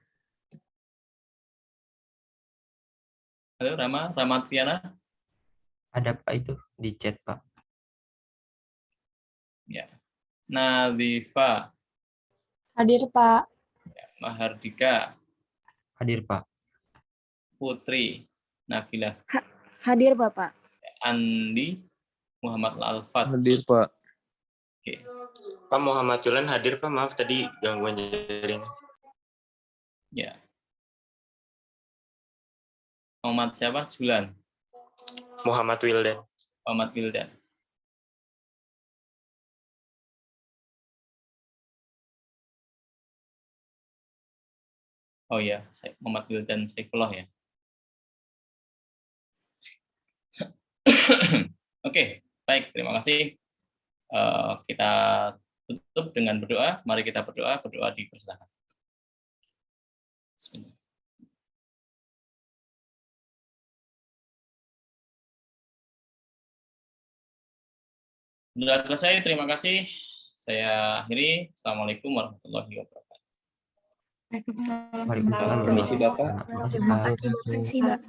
Halo, Rama. Ramadviana. Ada, Pak, itu di chat, Pak. Ya. Nadifa. Hadir, Pak. Mahardika. Hadir, Pak. Putri. Nabila. Hadir, Bapak. Andi. Muhammad Alfat. Hadir, Pak. Oke. Pak Muhammad Julan hadir, Pak. Maaf tadi gangguan jaring. Ya. Muhammad siapa? Julan. Muhammad Wildan. Muhammad Wildan. Oh ya, Muhammad Wildan Saifullah ya. Oke, baik. Terima kasih. Kita tutup dengan berdoa. Mari kita berdoa. Berdoa dipersilakan. Bismillah. Sudah selesai. Terima kasih. Saya akhiri. Assalamualaikum warahmatullahi wabarakatuh. Waalaikumsalam. Waalaikumsalam. Permisi, Bapak. Terima kasih, Pak. Terima kasih, Bapak.